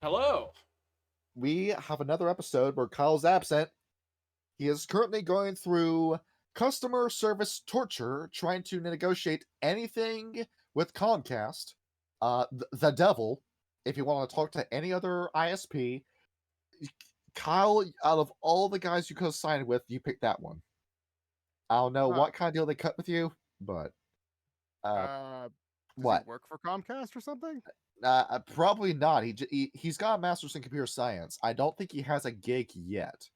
Hello. We have another episode where Kyle's absent. He is currently going through customer service torture, trying to negotiate anything with Comcast, the devil. If you want to talk to any other ISP, Kyle, out of all the guys you could have signed with, you picked that one. I don't know Huh. what kind of deal they cut with you, but uh, Uh, does he what? work for Comcast or something? Probably not. He's got a master's in computer science. I don't think he has a gig yet.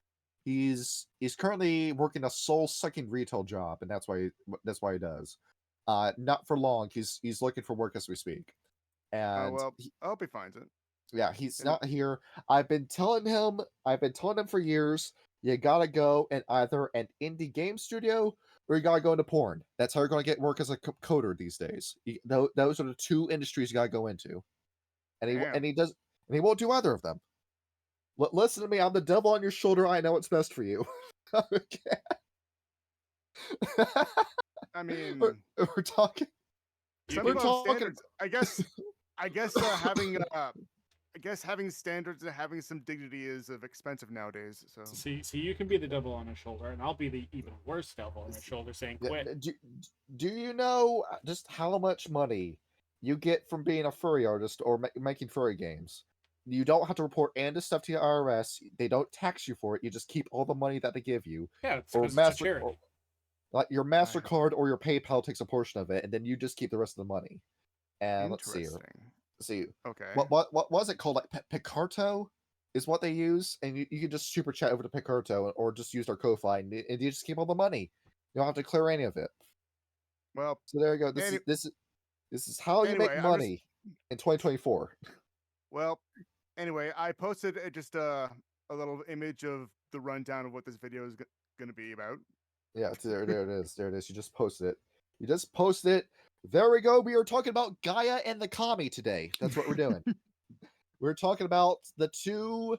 He's currently working a soul sucking retail job, and that's why he does. Not for long. He's looking for work as we speak, Oh and well, I hope he finds it. yeah, he's And not here. I've been telling him for years. You gotta go in either an indie game studio or you gotta go into porn. That's how you're gonna get work as a coder these days. Those are the two industries you gotta go into, and he damn, and he does and he won't do either of them. Listen to me. I'm the devil on your shoulder. I know what's best for you. Okay. I we're, mean, we're talking. You some We're can. people have talking. standards. I guess having standards and having some dignity is expensive nowadays. So See, you can be the devil on his shoulder, and I'll be the even worse devil on his shoulder, saying, Yeah, "Quit." do you know just how much money you get from being a furry artist or making furry games? You don't have to report any stuff to your IRS. They don't tax you for it. You just keep all the money that they give you, Yeah, it's or because it's a master, charity. or, like your I, Mastercard or your PayPal takes a portion of it, and then you just keep the rest of the money. And let's see here. interesting. See Okay. what was it called? Like Picarto is what they use, and you can just super chat over to Picarto or just use their Ko-fi, and you just keep all the money. You don't have to clear any of it. Well, So there you go. any, This is how you make anyway, I'm just money in 2024. well. Anyway, I posted just a little image of the rundown of what this video is going to be about. Yeah, there it is. There it is. You just posted it. You just posted it. There we go. We are talking about Gaia and the Kami today. That's what we're doing. We're talking about the two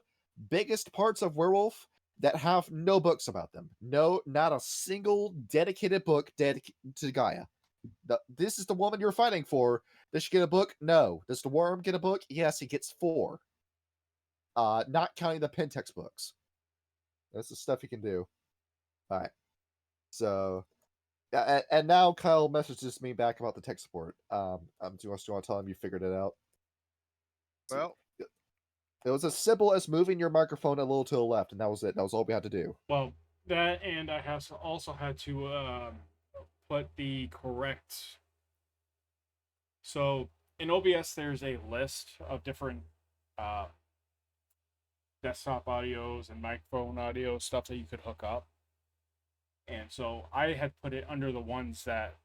biggest parts of Werewolf that have no books about them. No, not a single dedicated book dedicated to Gaia. This is the woman you're fighting for. Does she get a book? No. Does the worm get a book? Yes, he gets 4. Not counting the Pentex books. That's the stuff you can do. All right. So, and now Kyle messages me back about the tech support. Do you want to tell him you figured it out? Well, It was as simple as moving your microphone a little to the left, and that was it. That was all we had to do. Well, that, and I have also had to put the correct. So in OBS, there's a list of different uh, desktop audios and microphone audio stuff that you could hook up. And so I had put it under the ones that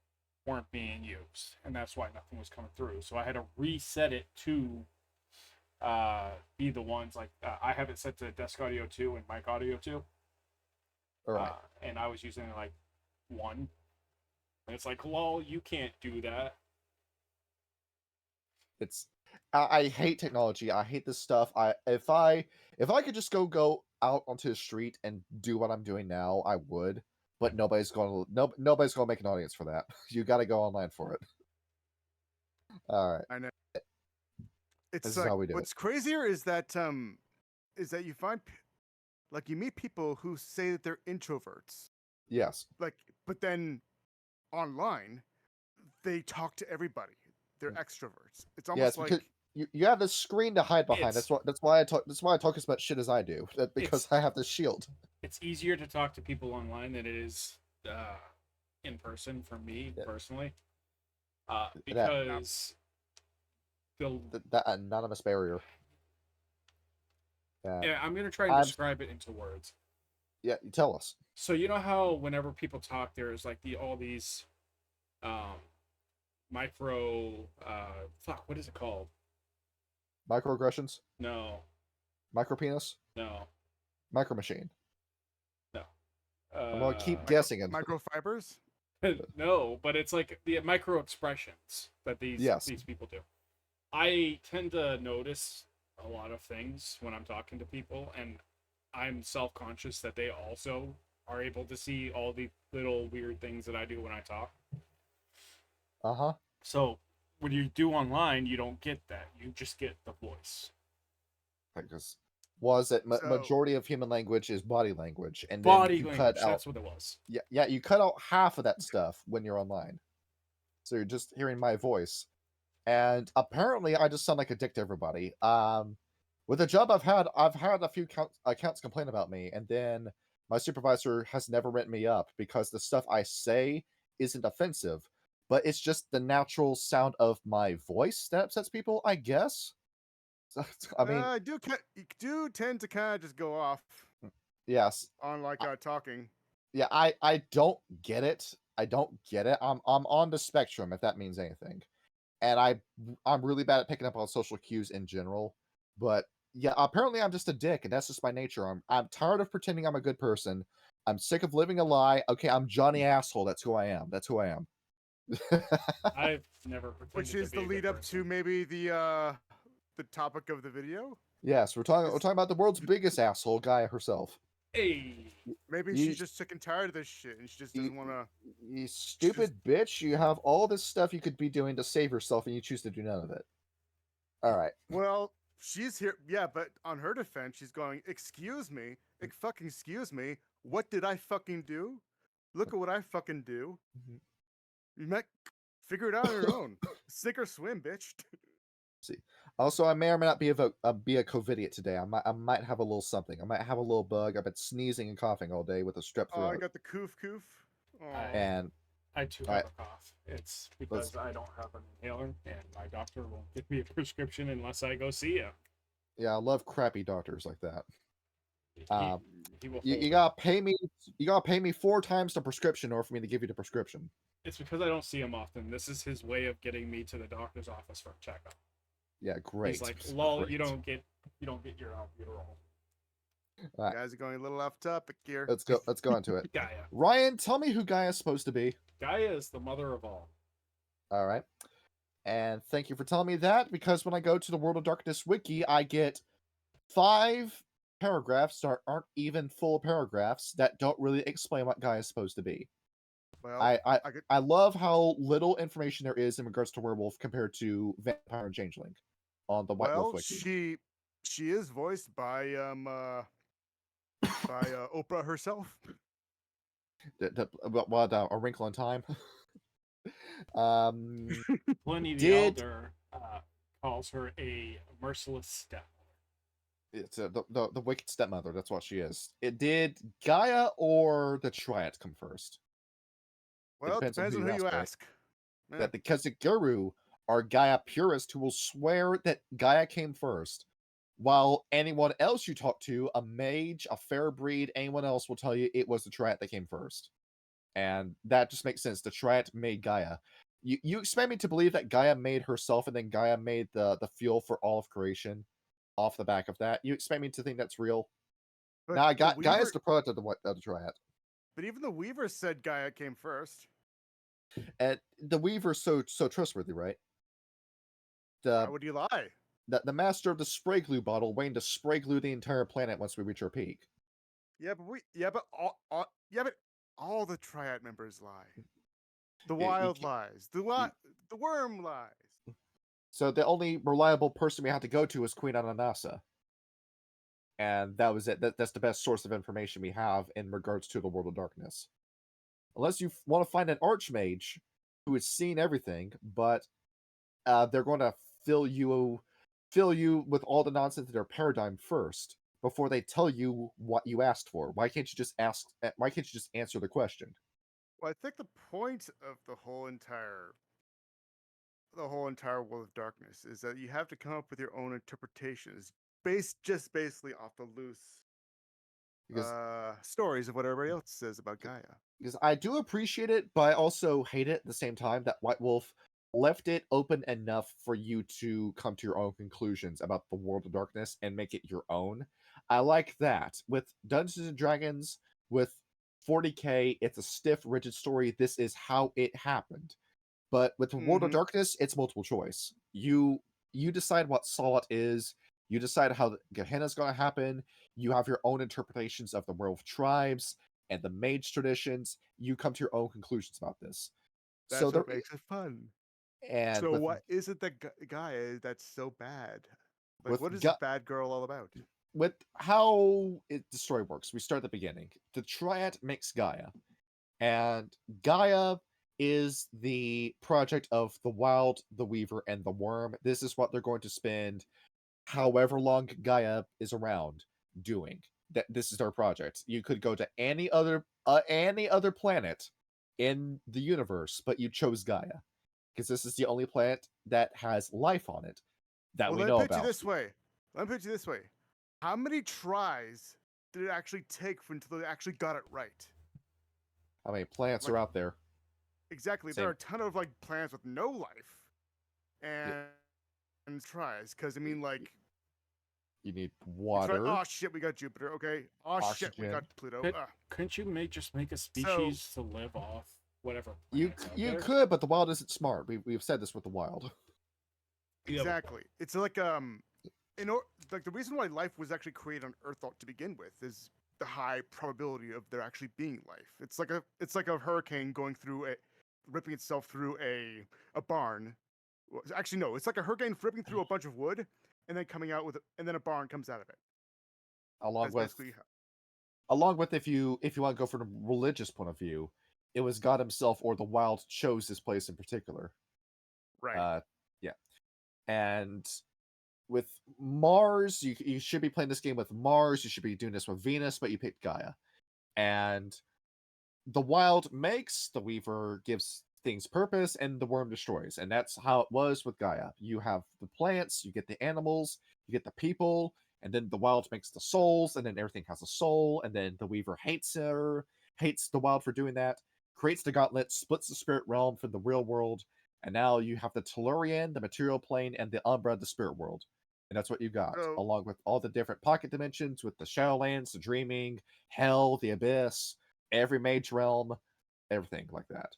weren't being used, and that's why nothing was coming through. So I had to reset it to be the ones like I have it set to desk audio 2 and mic audio 2. All right. And I was using like 1. And it's like, lol, you can't do that. It's I hate technology. I hate this stuff. If I could just go out onto the street and do what I'm doing now, I would. But nobody's going to make an audience for that. You got to go online for it. All right. I know. This It's is like how we do it. what's crazier is that you find like you meet people who say that they're introverts, Yes. like, but then online they talk to everybody. They're extroverts. It's Yeah, almost it's because like you have this screen to hide behind. It's That's why I talk as much shit as I do. Because I have this shield. it's easier to talk to people online than it is in person for me Yeah. personally, That because the that anonymous barrier. yeah, I'm gonna try and I'm describe it into words. yeah. You tell us. So you know how whenever people talk, there's like all these um, micro what is it called? Microaggressions, No, micro penis, no, micro machine. no. I'm gonna keep guessing it. microfibers. No, but it's like the micro expressions that Yes. these people do. I tend to notice a lot of things when I'm talking to people, and I'm self-conscious that they also are able to see all the little weird things that I do when I talk. Uh-huh. So when you do online, you don't get that. You just get the voice. Because was that So- majority of human language is body language, and then Body you language. cut out. That's what it was. Yeah, you cut out half of that stuff when you're online, so you're just hearing my voice. And apparently, I just sound like a dick to everybody. With the job I've had a few accounts complain about me, and then my supervisor has never written me up because the stuff I say isn't offensive, but it's just the natural sound of my voice that upsets people, I guess. So, I mean, you do tend to kind of just go off yes, on like talking. yeah, I don't get it. I don't get it. I'm on the spectrum, if that means anything. And I'm really bad at picking up on social cues in general. But yeah, apparently I'm just a dick, and that's just my nature. I'm tired of pretending I'm a good person. I'm sick of living a lie. Okay, I'm Johnny Asshole. That's who I am. That's who I am. I've never pretended Which to is be the a good lead up to person. maybe the topic of the video. Yes, we're talking about the world's biggest asshole, Gaia herself. Hey, Maybe You- she's just sick and tired of this shit, and she just doesn't want to. You stupid bitch! You have all this stuff you could be doing to save yourself, and you choose to do none of it. All right. Well, she's here, yeah, but on her defense, she's going, "Excuse me, fucking excuse me. What did I fucking do? Look at what I fucking do. Mhm. You might figure it out on your own. Sink or swim, bitch." See. Also, I may or may not be a COVIDiot today. I might have a little something. I might have a little bug. I've been sneezing and coughing all day with a strep Oh, I throat. got the coof. Oh. And I too Alright. have a cough. It's because I don't have an inhaler, and my doctor won't give me a prescription unless I go see him. yeah, I love crappy doctors like that. He, Um, he will. You hold gotta pay me. You gotta pay me 4 times the prescription in order for me to give you the prescription. It's because I don't see him often. This is his way of getting me to the doctor's office for a checkup. Yeah, great. He's like, "Lol, Great. you don't get your albuterol." All right. You guys are going a little off topic here. Let's go. Let's go into it. Gaia. Ryan, tell me who Gaia is supposed to be. Gaia is the mother of all. All right. And thank you for telling me that, because when I go to the World of Darkness wiki, I get 5 paragraphs that aren't even full paragraphs that don't really explain what Gaia is supposed to be. Well, I love how little information there is in regards to Werewolf compared to Vampire and Changeling on the White Wolf wiki. she is voiced by Oprah herself. What A Wrinkle in Time? Pliny the Did- Elder calls her a merciless stepmother. It's the wicked stepmother. That's what she is. It did Gaia or the Triad come first? Well, it depends on who you ask. Yeah. That because the Guru are Gaia purists who will swear that Gaia came first, while anyone else you talk to, a mage, a fair breed, anyone else will tell you it was the Triad that came first. And that just makes sense. The Triad made Gaia. You expect me to believe that Gaia made herself and then Gaia made the fuel for all of creation off the back of that? You expect me to think that's real? But Now, the Gaia's Weaver- the product of the Triad. But even the Weaver said Gaia came first. And the Weaver's so trustworthy, right? Why would you lie? The master of the spray glue bottle waiting to spray glue the entire planet once we reach our peak. Yeah, but all the Triad members lie. The Yeah, you Wild can't- lies. The Worm lies. So the only reliable person we had to go to was Queen Ananasa. And that was it. That's the best source of information we have in regards to the World of Darkness. Unless you want to find an archmage who has seen everything, but they're going to fill you with all the nonsense in their paradigm first before they tell you what you asked for. Why can't you just ask? Why can't you just answer the question? Well, I think the point of the whole entire World of Darkness is that you have to come up with your own interpretations based basically off the loose Because stories of what everybody else says about Gaia. because I do appreciate it, but I also hate it at the same time that White Wolf left it open enough for you to come to your own conclusions about the World of Darkness and make it your own. I like that. With Dungeons and Dragons, with 40K, it's a stiff, rigid story. This is how it happened. But with the World of Mhm. Darkness, it's multiple choice. You decide what Salat is. You decide how Gehenna's going to happen. You have your own interpretations of the werewolf tribes and the mage traditions. You come to your own conclusions about this. That's so what there, makes it fun. and So with- what is it that Gaia that's so bad? Like, with what is Ga- this bad girl all about? with how the story works, we start at the beginning. The Triad makes Gaia, and Gaia is the project of the Wild, the Weaver, and the Worm. This is what they're going to spend however long Gaia is around doing. That this is their project. You could go to any other planet in the universe, but you chose Gaia because this is the only planet that has life on it that Well, we let me know put you about. this way. Let me put you this way. How many tries did it actually take until they actually got it right? How many planets Like, are out there? exactly. There Same. are a ton of like planets with no life, Yeah, and tries. Because I mean, like, you need it's right. water, Oh shit, we got Jupiter. Okay. Oh shit, we got oxygen. Pluto. Couldn't you just make a So species to live off whatever You planets out you there? could, but the wild isn't smart. We've said this with the wild. Yeah, but- exactly. It's like like the reason why life was actually created on Earth to begin with is the high probability of there actually being life. It's like a hurricane going through ripping itself through a barn. Well, actually, no, it's like a hurricane ripping through a bunch of wood and then coming out and then a barn comes out of it. Along That's with basically if you want to go from a religious point of view, it was God himself or the wild chose this place in particular. right. Yeah. And with Mars, you should be playing this game with Mars. You should be doing this with Venus, but you picked Gaia. And the wild makes, the Weaver gives things purpose, and the worm destroys. And that's how it was with Gaia. You have the plants, you get the animals, you get the people, and then the wild makes the souls, and then everything has a soul, and then the Weaver hates the wild for doing that, creates the gauntlet, splits the spirit realm from the real world, and now you have the Tellurian, the material plane, and the Umbra, the spirit world. And that's what you got, So along with all the different pocket dimensions with the Shadowlands, the Dreaming, Hell, the Abyss, every mage realm, everything like that.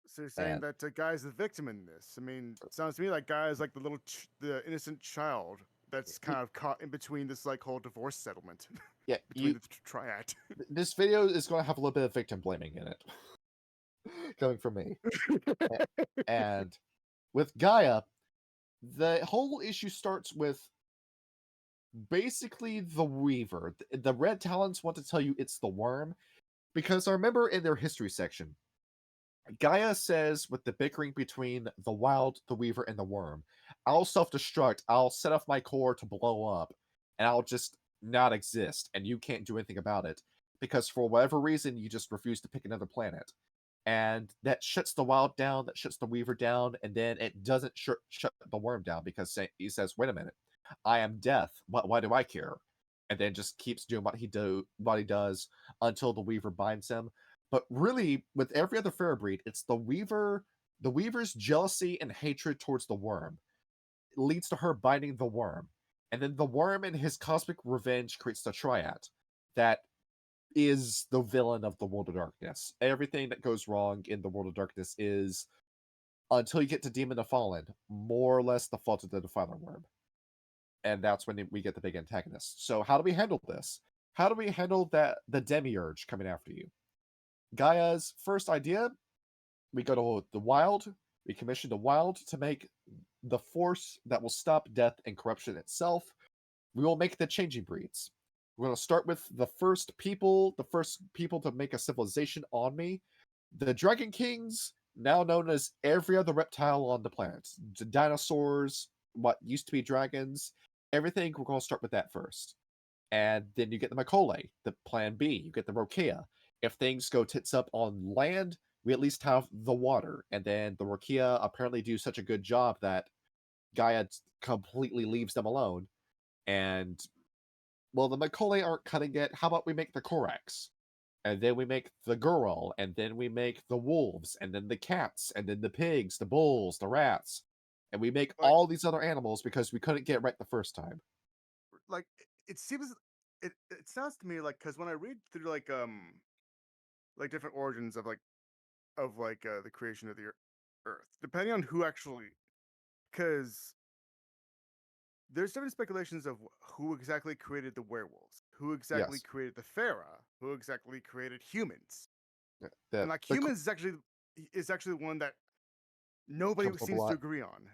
So you're saying And that Guy's the victim in this? I mean, it sounds to me like Guy is like the innocent child that's kind of caught in between this like whole divorce settlement yeah, between the triad. this video is going to have a little bit of victim blaming in it, coming from me. And with Gaia, the whole issue starts with basically the Weaver. The Red Talons want to tell you it's the worm because I remember in their history section, Gaia says with the bickering between the wild, the Weaver, and the worm, I'll self-destruct, I'll set off my core to blow up, and I'll just not exist, and you can't do anything about it. Because for whatever reason, you just refuse to pick another planet. And that shuts the wild down, that shuts the Weaver down, and then it doesn't shut the worm down because he says, wait a minute, I am death. Why do I care? And then just keeps doing what he does until the Weaver binds him. But really, with every other fair breed, it's the Weaver's jealousy and hatred towards the worm leads to her binding the worm. And then the worm in his cosmic revenge creates the Triad that is the villain of the World of Darkness. Everything that goes wrong in the World of Darkness is, until you get to Demon of Fallen, more or less the fault of the Defiler Worm. And that's when we get the big antagonist. So how do we handle this? How do we handle the Demiurge coming after you? Gaia's first idea, we go to the Wild, we commission the Wild to make the force that will stop death and corruption itself. We will make the changing breeds. We're going to start with the first people to make a civilization on me. The Dragon Kings, now known as every other reptile on the planet. The dinosaurs, what used to be dragons, everything, we're going to start with that first. And then you get the Macaulay, the plan B. You get the Rokea. If things go tits up on land, we at least have the water. And then the Rokea apparently do such a good job that Gaia completely leaves them alone. And, well, the Macaulay aren't cutting it. How about we make the Korax? And then we make the Gurul, and then we make the wolves, and then the cats, and then the pigs, the bulls, the rats. And we make all these other animals because we couldn't get it right the first time. Like it seems it sounds to me like because when I read through like different origins of the creation of the Earth, depending on who actually, because there's different speculations of who exactly created the werewolves, who exactly Yes. created the Pharaoh, who exactly created humans, The, and like humans is actually the one that nobody comes up a seems to lot. agree on.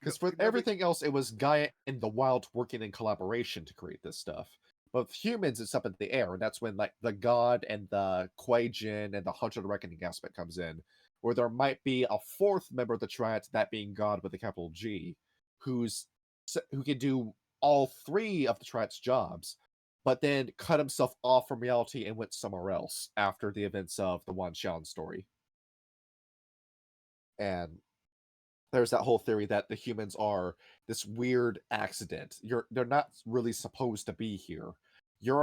Because for everything else, it was Gaia and the Wild working in collaboration to create this stuff. But with humans, it's up in the air, and that's when like the God and the Quajin and the Hunter of the Reckoning aspect comes in, where there might be a fourth member of the triad, that being God with a capital G, who can do all three of the triad's jobs, but then cut himself off from reality and went somewhere else after the events of the Wan Xian story. And there's that whole theory that the humans are this weird accident. They're not really supposed to be here. You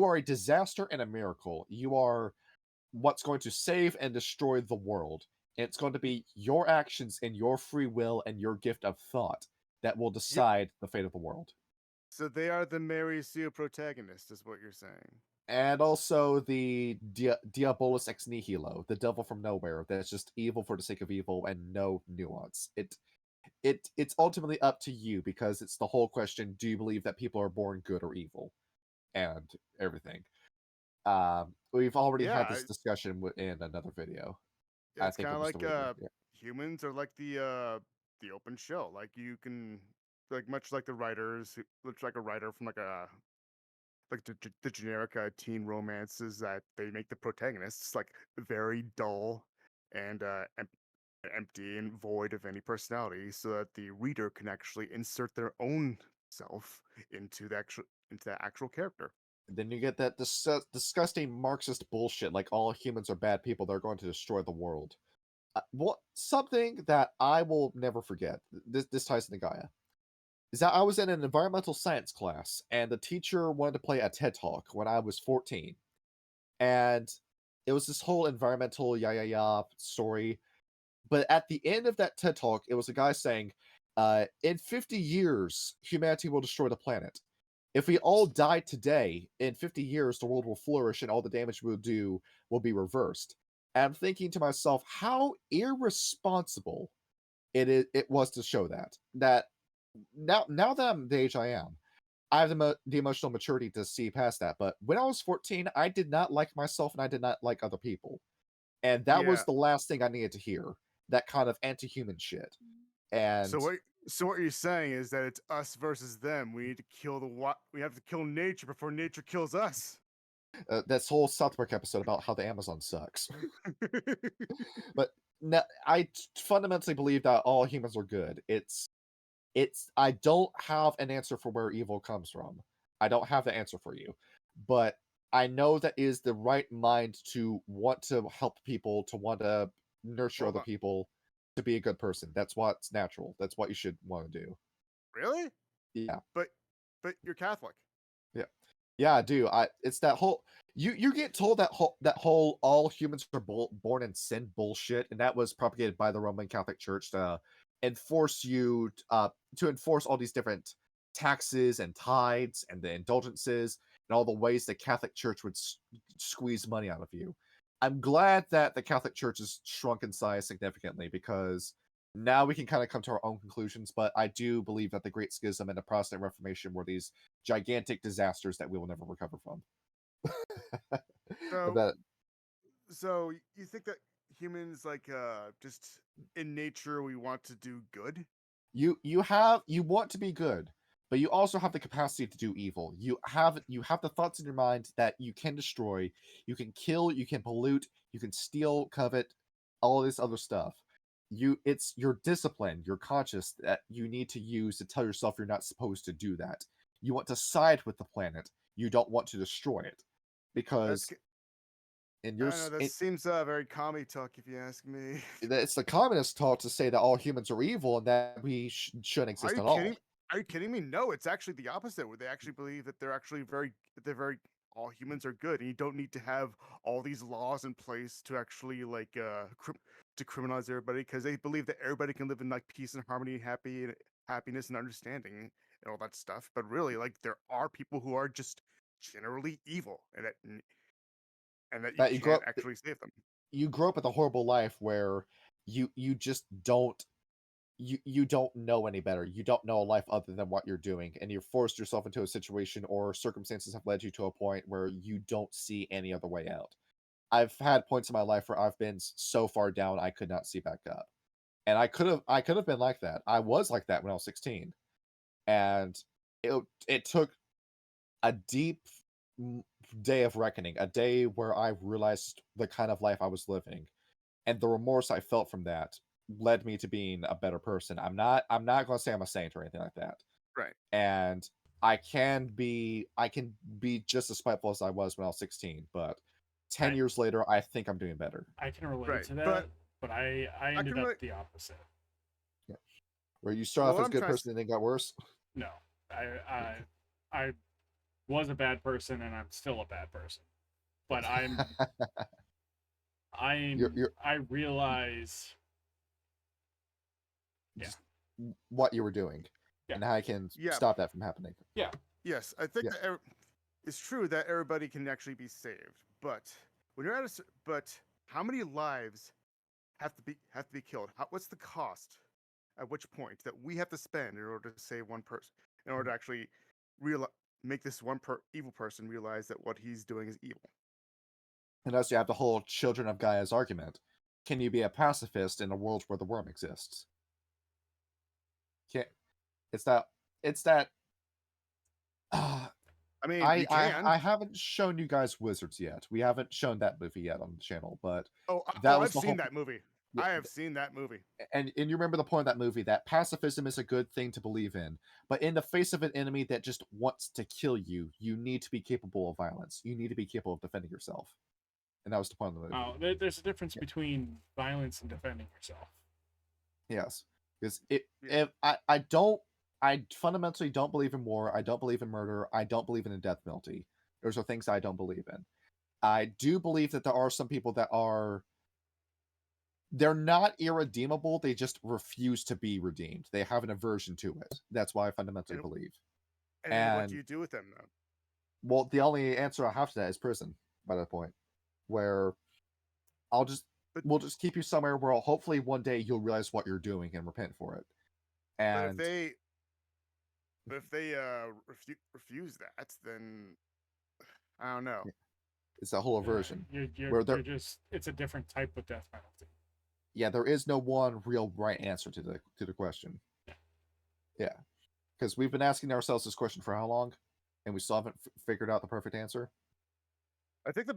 are a disaster and a miracle. You are what's going to save and destroy the world. And it's going to be your actions and your free will and your gift of thought that will decide the fate of the world. So they are the Mary Sue protagonist, is what you're saying. And also the Diabolus ex nihilo, the devil from nowhere, that's just evil for the sake of evil and no nuance. It's ultimately up to you, because it's the whole question: do you believe that people are born good or evil, and everything. We've already had this discussion in another video. It's kind of like humans are like the open shell. Like you can, like much like the writers who looks like a writer from like the generic teen romances, that they make the protagonists like very dull and empty and void of any personality, so that the reader can actually insert their own self into that actual character. And then you get that disgusting Marxist bullshit, like all humans are bad people, they're going to destroy the world. Something that I will never forget, this ties into Gaia, is that I was in an environmental science class, and the teacher wanted to play a TED Talk when I was 14. And it was this whole environmental story. But at the end of that TED Talk, it was a guy saying, in 50 years, humanity will destroy the planet. If we all die today, in 50 years, the world will flourish and all the damage we'll do will be reversed. And I'm thinking to myself, how irresponsible it was to show that now that I'm the age I am, I have the emotional maturity to see past that. But when I was 14, I did not like myself and I did not like other people. And that was the last thing I needed to hear. That kind of anti-human shit. And so what you're saying is that it's us versus them. We need to kill we have to kill nature before nature kills us. This whole South Park episode about how the Amazon sucks. But no, I fundamentally believe that all humans are good. I don't have an answer for where evil comes from. I don't have the answer for you. But I know that is the right mind to want to help people, to want to nurture other people, to be a good person. That's what's natural. That's what you should want to do. Really? Yeah. But you're Catholic. Yeah. Yeah, I do. It's that whole you get told that whole all humans are born in sin bullshit, and that was propagated by the Roman Catholic Church to enforce all these different taxes and tithes and the indulgences and all the ways the Catholic Church would squeeze money out of you. I'm glad that the Catholic Church has shrunk in size significantly, because now we can kind of come to our own conclusions. But I do believe that the Great Schism and the Protestant Reformation were these gigantic disasters that we will never recover from. So you think that humans, like, just in nature, we want to do good? You want to be good, but you also have the capacity to do evil. You have the thoughts in your mind that you can destroy, you can kill, you can pollute, you can steal, covet, all this other stuff. It's your discipline, your conscience that you need to use to tell yourself you're not supposed to do that. You want to side with the planet. You don't want to destroy it, because that seems very commie talk, if you ask me. It's the communist talk to say that all humans are evil and that we shouldn't exist at all. Are you kidding me? No, it's actually the opposite, where they actually believe that all humans are good, and you don't need to have all these laws in place to actually to criminalize everybody, because they believe that everybody can live in like peace and harmony, happiness and understanding and all that stuff. But really, like, there are people who are just generally evil, and that you can't actually save them. You grow up with a horrible life where you just don't you don't know any better. You don't know a life other than what you're doing, and you've forced yourself into a situation, or circumstances have led you to a point where you don't see any other way out. I've had points in my life where I've been so far down I could not see back up. And I could have been like that. I was like that when I was 16. And it took a deep day of reckoning, a day where I realized the kind of life I was living, and the remorse I felt from that led me to being a better person. I'm not going to say I'm a saint or anything like that. Right. And I can be just as spiteful as I was when I was 16, but 10 years later, I think I'm doing better. I can relate Right, to that, but I ended can up the opposite. Yeah. Where you start off Well, as a good person and then got worse. No, I was a bad person and I'm still a bad person, but I realize just what you were doing and how I can stop that from happening. Yeah. Yes, I think that it's true that everybody can actually be saved, but when you're at but how many lives have to be killed? What's the cost? At which point that we have to spend in order to save one person, in order to actually make this one evil person realize that what he's doing is evil. And also, you have the whole Children of Gaia's argument. Can you be a pacifist in a world where the worm exists? Can't. It's that. I mean, I you can. I haven't shown you guys Wizards yet. We haven't shown that movie yet on the channel, but I've seen that movie. I have seen that movie. And you remember the point of that movie, that pacifism is a good thing to believe in, but in the face of an enemy that just wants to kill you, you need to be capable of violence. You need to be capable of defending yourself. And that was the point of the movie. Oh, there's a difference between violence and defending yourself. Yes, because I fundamentally don't believe in war. I don't believe in murder. I don't believe in a death penalty. Those are things I don't believe in. I do believe that there are some people that they're not irredeemable. They just refuse to be redeemed. They have an aversion to it. That's why I fundamentally believe. And what do you do with them, though? Well, the only answer I have to that is prison. By that point, where we'll just keep you somewhere where hopefully one day you'll realize what you're doing and repent for it. And but if they refuse that, then I don't know. It's a whole aversion. It's a different type of death penalty. Yeah, there is no one real right answer to the question. Yeah, because we've been asking ourselves this question for how long, and we still haven't figured out the perfect answer. I think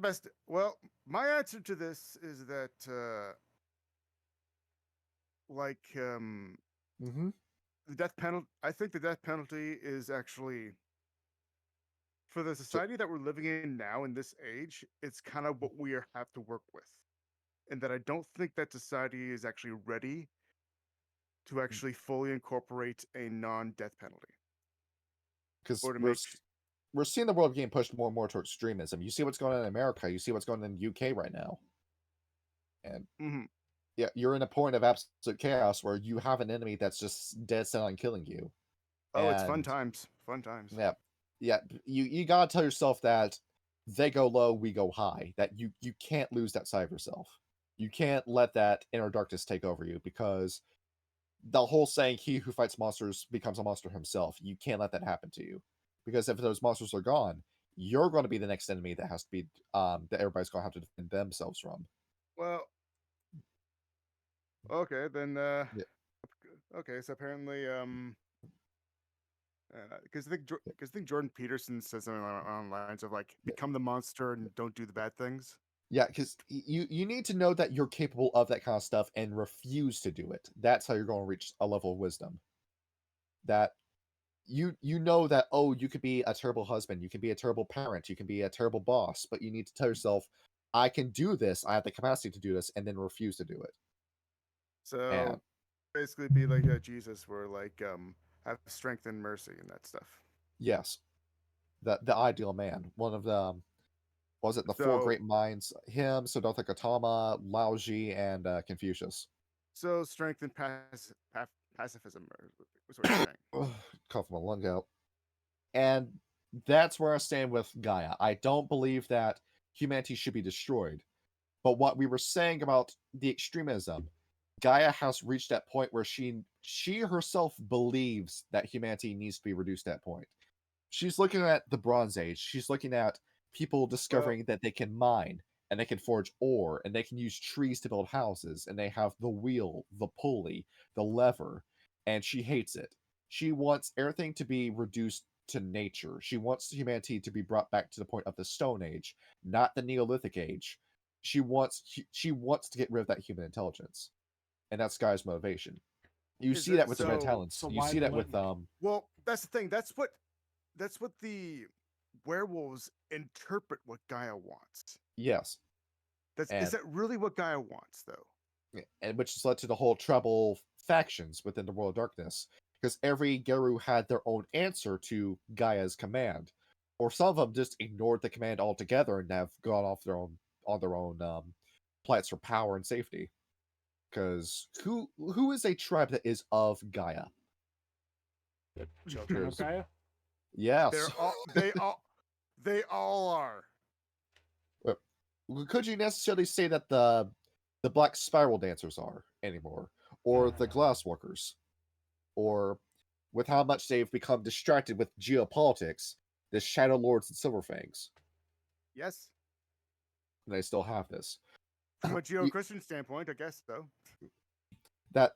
my answer to this is that, the death penalty. I think the death penalty is actually, for the society that we're living in now in this age, it's kind of what we have to work with, and that I don't think that society is actually ready to actually fully incorporate a non-death penalty. Because we're seeing the world being pushed more and more towards extremism. You see what's going on in America. You see what's going on in the UK right now. And yeah, you're in a point of absolute chaos where you have an enemy that's just dead set on killing you. Oh, it's fun times. Fun times. Yeah. Yeah. You gotta tell yourself that they go low, we go high. That you can't lose that side of yourself. You can't let that inner darkness take over you, because the whole saying, he who fights monsters becomes a monster himself. You can't let that happen to you. Because if those monsters are gone, you're going to be the next enemy that has to be that everybody's going to have to defend themselves from. Well, okay then. Okay, so apparently, because I think Jordan Peterson says something on lines of like, become the monster and don't do the bad things. Yeah, because you need to know that you're capable of that kind of stuff and refuse to do it. That's how you're going to reach a level of wisdom. That you know that, oh, you could be a terrible husband, you can be a terrible parent, you can be a terrible boss, but you need to tell yourself, I can do this, I have the capacity to do this, and then refuse to do it. So basically be like Jesus, where like have strength and mercy and that stuff. Yes. The ideal man. One of the four great minds? Him, Siddhartha Gautama, Laoji, and Confucius. So strength and pacifism, is what you're saying. Cough my lung out. And that's where I stand with Gaia. I don't believe that humanity should be destroyed. But what we were saying about the extremism, Gaia has reached that point where she herself believes that humanity needs to be reduced to that point. She's looking at the Bronze Age. She's looking at people discovering that they can mine and they can forge ore, and they can use trees to build houses, and they have the wheel, the pulley, the lever, and she hates it. She wants everything to be reduced to nature. She wants humanity to be brought back to the point of the Stone Age, not the Neolithic Age. She wants to get rid of that human intelligence, and that's Gaia's motivation. You Is see it- that with the so- Red Talons. so You why see the that with link? Well, that's the thing. That's what the werewolves interpret what Gaia wants. yes, Is and that really what Gaia wants, though? and which has led to the whole trouble factions within the World of Darkness, because every Geru had their own answer to Gaia's command, or some of them just ignored the command altogether and have gone off on their own plights for power and safety. Because who is a tribe that is of Gaia? The children of There's- Gaia? Yes. They all are. Could you necessarily say that the Black Spiral Dancers are anymore, or the Glasswalkers, or with how much they've become distracted with geopolitics, the Shadow Lords and Silverfangs? Yes. And they still have this. From a Geo-Christian standpoint, I guess so. That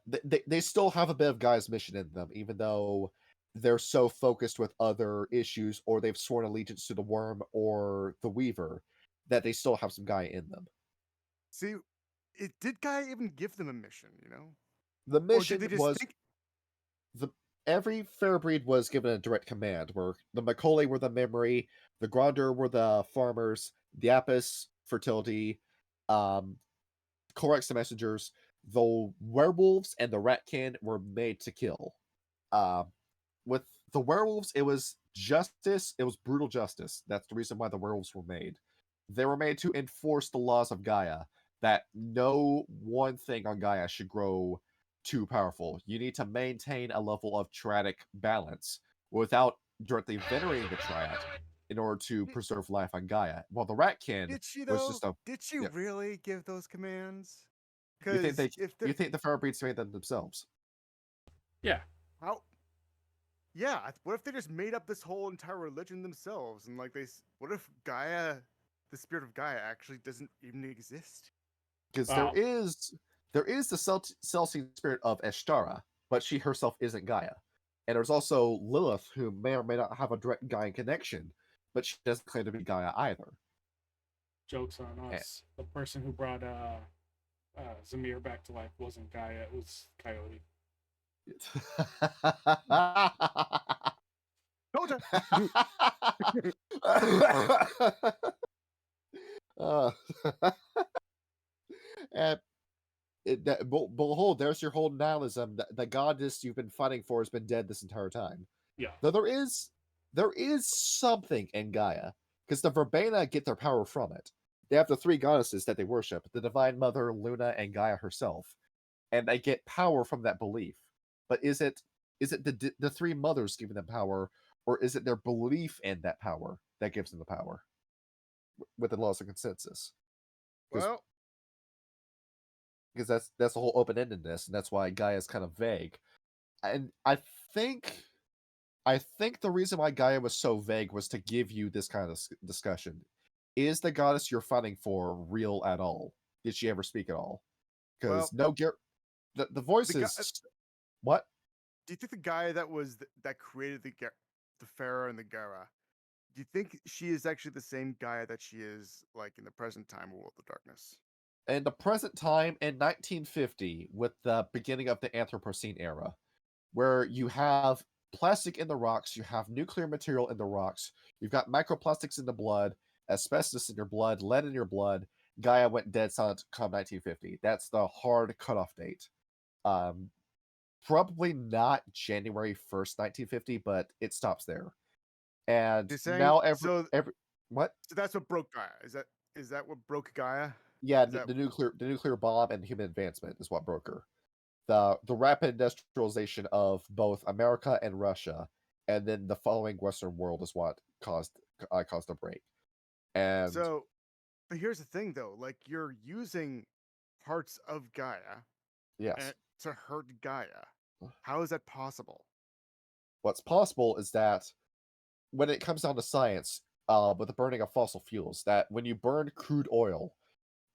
they still have a bit of Gaia's mission in them, even though they're so focused with other issues, or they've sworn allegiance to the Worm or the Weaver, that they still have some Gaia in them. See, did Gaia even give them a mission? You know, The or mission did they just was think? every fair breed was given a direct command, where the Macaulay were the memory, the Gronder were the farmers, the Apis fertility, Corax the messengers, the werewolves and the ratkin were made to kill. With the werewolves, it was justice, it was brutal justice. That's the reason why the werewolves were made. They were made to enforce the laws of Gaia, that no one thing on Gaia should grow too powerful. You need to maintain a level of triadic balance without directly venerating the triad in order to preserve life on Gaia. While the Ratkin Did she was though? just a. Did she yeah. really give those commands? You think Because they? if You think the Fire Breeds made them themselves? Yeah. how? Yeah. What if they just made up this whole entire religion themselves? And like what if Gaia, the spirit of Gaia, actually doesn't even exist? Because Well- there is the Celestial spirit of Eshtara, but she herself isn't Gaia. And there's also Lilith, who may or may not have a direct Gaia connection, but she doesn't claim to be Gaia either. Joke's on us. The person who brought Zamir back to life wasn't Gaia, it was Coyote. Told ya. uh, and behold, there's your whole nihilism. The goddess you've been fighting for has been dead this entire time. Yeah. Though there is something in Gaia, because the Verbena get their power from it. They have the three goddesses that they worship: the Divine Mother, Luna, and Gaia herself, and they get power from that belief. But is it the three mothers giving them power, or is it their belief in that power that gives them the power? With the laws of consensus. Well, Because that's the whole open-endedness, and that's why Gaia is kind of vague. And I think the reason why Gaia was so vague was to give you this kind of discussion. Is the goddess you're fighting for real at all? Did she ever speak at all? Because the voices. What? do you think the Gaia that created the Pharaoh and the Gara, do you think she is actually the same Gaia that she is like in the present time of World of Darkness? In the present time, in 1950, with the beginning of the Anthropocene era, where you have plastic in the rocks, you have nuclear material in the rocks, you've got microplastics in the blood, asbestos in your blood, lead in your blood. Gaia went dead silent come 1950. That's the hard cutoff date. Probably not January 1st, 1950, but it stops there. And You're saying- now so- every what? So that's what broke Gaia. Is that what broke Gaia? Yeah, Is that- the nuclear bomb and human advancement is what broke her. The rapid industrialization of both America and Russia, and then the following Western world is what caused a break. And So, but here's the thing though, like you're using parts of Gaia yes, to hurt Gaia. How is that possible? what's possible is that when it comes down to science, with the burning of fossil fuels, that when you burn crude oil,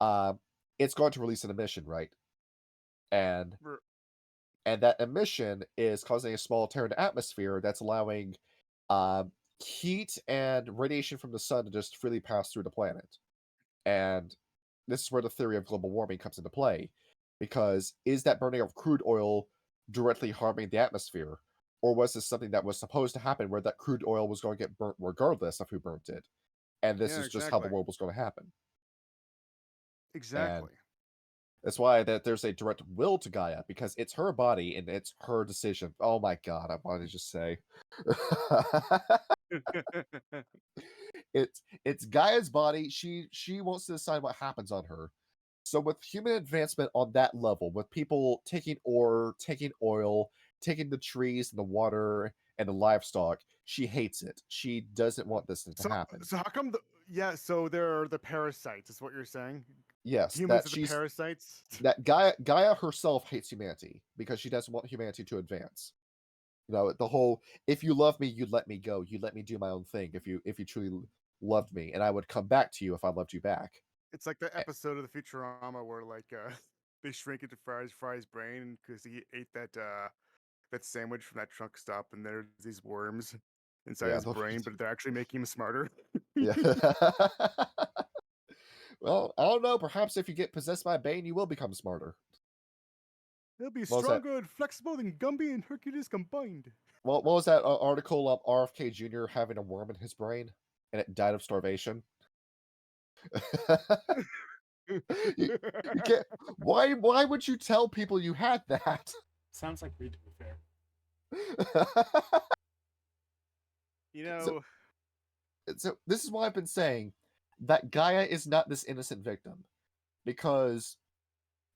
it's going to release an emission, right? And R- that emission is causing a small tear in the atmosphere that's allowing um, heat and radiation from the sun to just freely pass through the planet. And this is where the theory of global warming comes into play, because is that burning of crude oil directly harming the atmosphere, or was this something that was supposed to happen where that crude oil was going to get burnt regardless of who burnt it, and this Yeah, is just how the exactly. world was going to happen? And Exactly. that's why that there's a direct will to Gaia, because it's her body and it's her decision. Oh my god, I wanted to just say it's Gaia's body. She wants to decide what happens on her. So with human advancement on that level, with people taking ore, taking oil, taking the trees and the water and the livestock, she hates it. She doesn't want this thing to So, happen. so how come the yeah? So there are the parasites. Is what you're saying? Yes, Humans are the parasites. that Gaia herself hates humanity because she doesn't want humanity to advance. You know, the whole if you love me, you'd let me go. You'd let me do my own thing if you truly loved me, and I would come back to you if I loved you back. It's like the episode of the Futurama where like they shrink into Fry's brain because he ate that sandwich from that truck stop, and there's these worms inside Yeah, his brain, but they're actually making him smarter. yeah. Well, I don't know. Perhaps if you get possessed by a Bane, you will become smarter. He'll be What was that? stronger and flexible than Gumby and Hercules combined. What was that article of RFK Jr. having a worm in his brain and it died of starvation? you, you can't. Why would you tell people you had that? Sounds like me, to be fair. You So, know, so this is why I've been saying that Gaia is not this innocent victim, because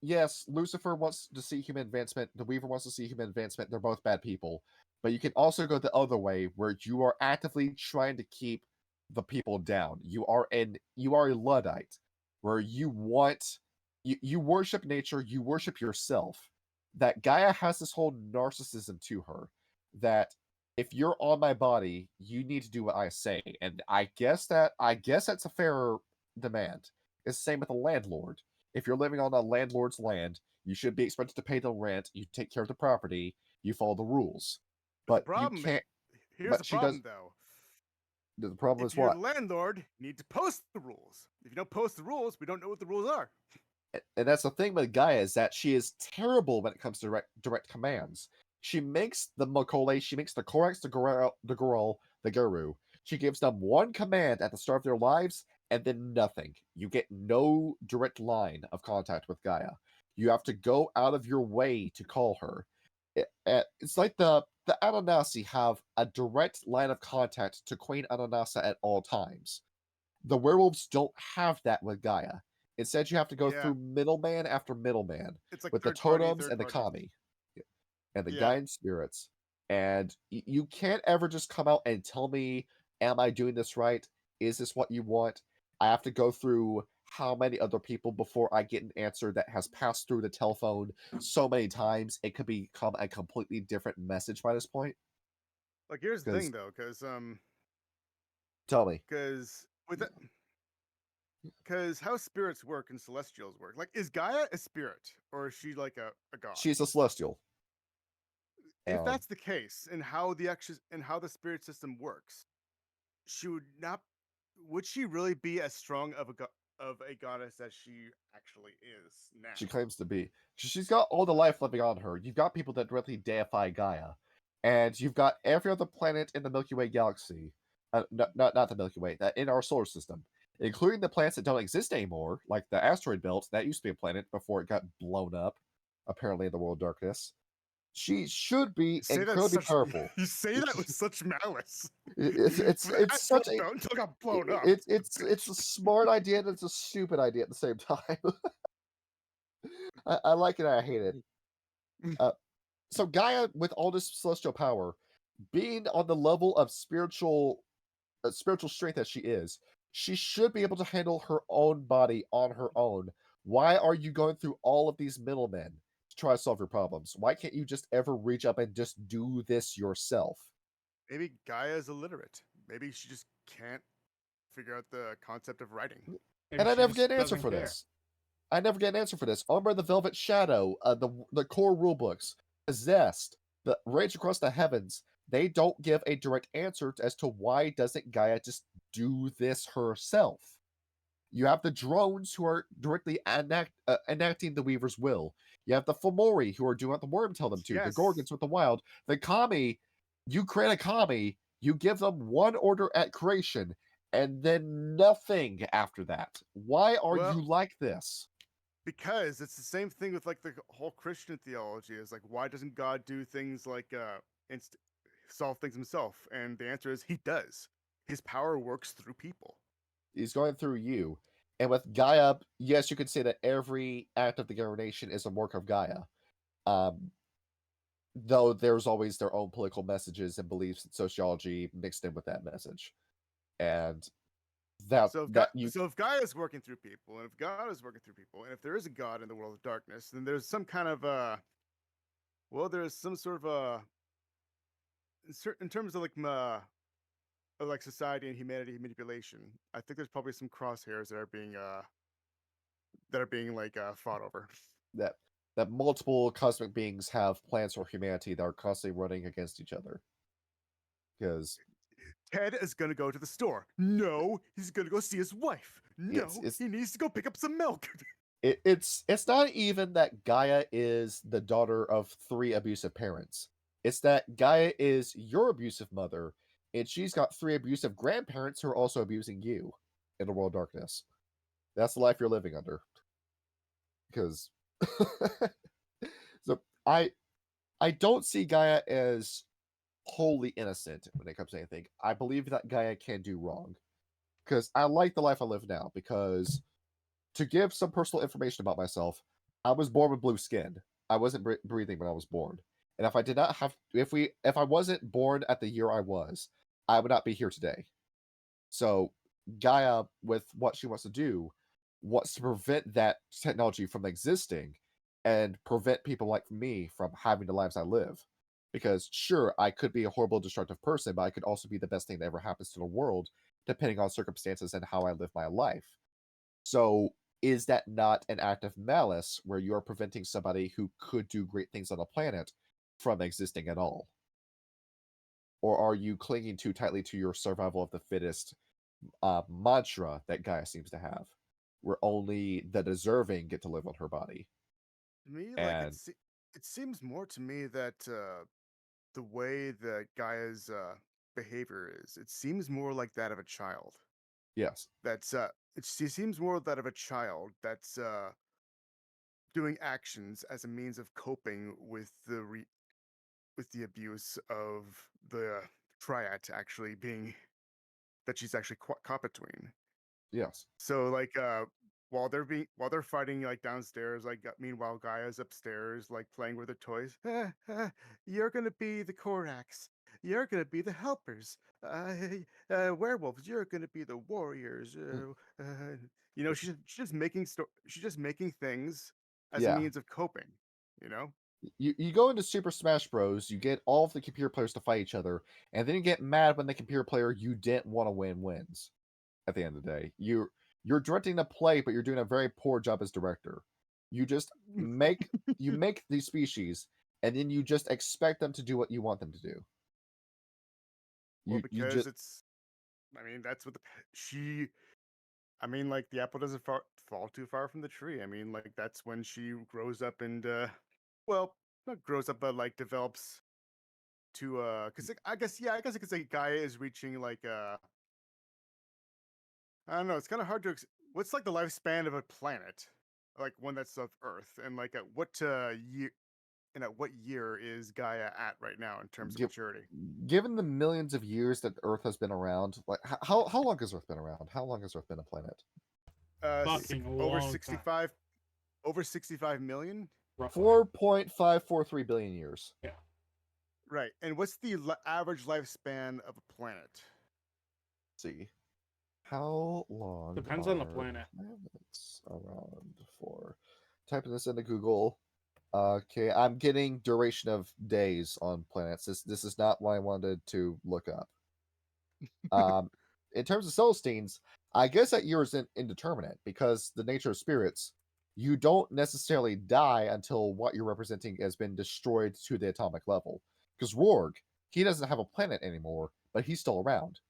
yes, Lucifer wants to see human advancement, the Weaver wants to see human advancement, they're both bad people. But you can also go the other way where you are actively trying to keep the people down. You are a Luddite, where you worship nature, you worship yourself. That Gaia has this whole narcissism to her that if you're on my body, you need to do what I say. And I guess that's a fair demand. It's the same with a landlord. If you're living on a landlord's land, you should be expected to pay the rent, you take care of the property, you follow the rules. but the But you problem, can't here's the but she does problem though. the problem If is you're what? the landlord, you need to post the rules. If you don't post the rules, we don't know what the rules are. And that's the thing with Gaia, is that she is terrible when it comes to direct commands. She makes the Makole, she makes the Korax, the Goral, the Guru. She gives them one command at the start of their lives, and then nothing. You get no direct line of contact with Gaia. You have to go out of your way to call her. It's like the Ananasi have a direct line of contact to Queen Ananasa at all times. The werewolves don't have that with Gaia. Instead, you have to go Yeah, through middleman after middleman it's like with the third party, totems third and the party. kami and the Yeah, Gaian spirits. And you can't ever just come out and tell me, am I doing this right? Is this what you want? I have to go through how many other people before I get an answer that has passed through the telephone so many times it could become a completely different message by this point. like here's the Because thing though, tell me, because with it, because how spirits work and celestials work. Like, is Gaia a spirit or is she like a god? she's a celestial. If that's the case, and how the spirit system works, she would not. Would she really be as strong of a goddess as she actually is now? She claims to be. She's got all the life living on her. You've got people that directly deify Gaia, and you've got every other planet in the Milky Way galaxy. Not the Milky Way. That in our solar system, including the planets that don't exist anymore, like the asteroid belt that used to be a planet before it got blown up, apparently in the world of darkness. She should You be say that incredibly such. powerful. You say that with such malice. It's The it's asteroid such a belt until it got blown up. it's a smart idea and it's a stupid idea at the same time. I like it. I hate it. Uh, so Gaia, with all this celestial power, being on the level of spiritual strength that she should be able to handle her own body on her own. Why are you going through all of these middlemen to try to solve your problems? Why can't you just ever reach up and just do this yourself? Maybe Gaia is illiterate. Maybe she just can't figure out the concept of writing. Maybe And I she never just get an answer doesn't for care. this. I never get an answer for this. Armor of the Velvet Shadow, the core rulebooks, Possessed, the Rage Across the Heavens. They don't give a direct answer as to why doesn't Gaia just do this herself. You have the drones who are directly enacting the Weaver's will. You have the Fomori who are doing what the Worm tell them to. The Yes. Gorgons with the Wild. The Kami, you create a Kami, you give them one order at creation, and then nothing after that. Why are Well, you like this? because it's the same thing with like the whole Christian theology is like, why doesn't God do things like solve things himself? And the answer is he does. His power works through people. He's going through you. And with Gaia, yes, you could say that every act of the incarnation is a work of Gaia. Though there's always their own political messages and beliefs and sociology mixed in with that message. And So if Gaia is working through people, and if God is working through people, and if there is a God in the world of darkness, then there's some kind of there's some sort of in terms of like society and humanity manipulation. I think there's probably some crosshairs that are being like fought over. that multiple cosmic beings have plans for humanity that are constantly running against each other. Because Ted is gonna go to the store. No, he's gonna go see his wife. No, he needs to go pick up some milk. It's not even that Gaia is the daughter of 3 abusive parents. It's that Gaia is your abusive mother, and she's got 3 abusive grandparents who are also abusing you in the world of darkness. That's the life you're living under. Because so I don't see Gaia as wholly innocent when it comes to anything. I believe that Gaia can do wrong. Because I like the life I live now. Because to give some personal information about myself, I was born with blue skin. I wasn't breathing when I was born. And if I did not have, if I wasn't born at the year I was, I would not be here today. So Gaia, with what she wants to do, wants to prevent that technology from existing and prevent people like me from having the lives I live. Because sure, I could be a horrible, destructive person, but I could also be the best thing that ever happens to the world, depending on circumstances and how I live my life. So is that not an act of malice where you are preventing somebody who could do great things on the planet from existing at all? Or are you clinging too tightly to your survival of the fittest mantra that Gaia seems to have, where only the deserving get to live on her body? To me, And it seems more to me that the way that Gaia's behavior is, it seems more like that of a child. yes, It seems more that of a child that's doing actions as a means of coping with the abuse of the triad actually being that she's actually caught between. yes, So like while they're fighting like downstairs, like meanwhile Gaia's upstairs like playing with her toys. You're gonna be the Korax. You're gonna be the helpers. Werewolves. You're gonna be the warriors. She's just making things as a yeah. means of coping. You know. You go into Super Smash Bros. You get all of the computer players to fight each other, and then you get mad when the computer player you didn't want to win wins. At the end of the day, you're directing the play, but you're doing a very poor job as director. You just make these species, and then you just expect them to do what you want them to do. Well, You because just it's. I mean, that's what she. I mean, like the apple doesn't fall too far from the tree. I mean, like that's when she grows up and, well, not grows up, but like develops to, because I guess I guess you could say Gaia is reaching like, I don't know. It's kind of hard to. What's like the lifespan of a planet, like one that's of Earth, and like at what year and at what year is Gaia at right now in terms of give, maturity? given the millions of years that Earth has been around, like how long has Earth been around? How long has Earth been a planet? Fucking Over long time. 65, over 65 million. Roughly. 4.543 billion years. Yeah. Right. And what's the average lifespan of a planet? Let's see. How long Depends on the are planet. planets around for? Typing this into Google. Okay, I'm getting duration of days on planets. This is not what I wanted to look up. In terms of Celestines, I guess that year is indeterminate because the nature of spirits, you don't necessarily die until what you're representing has been destroyed to the atomic level. Because Rorg, he doesn't have a planet anymore, but he's still around.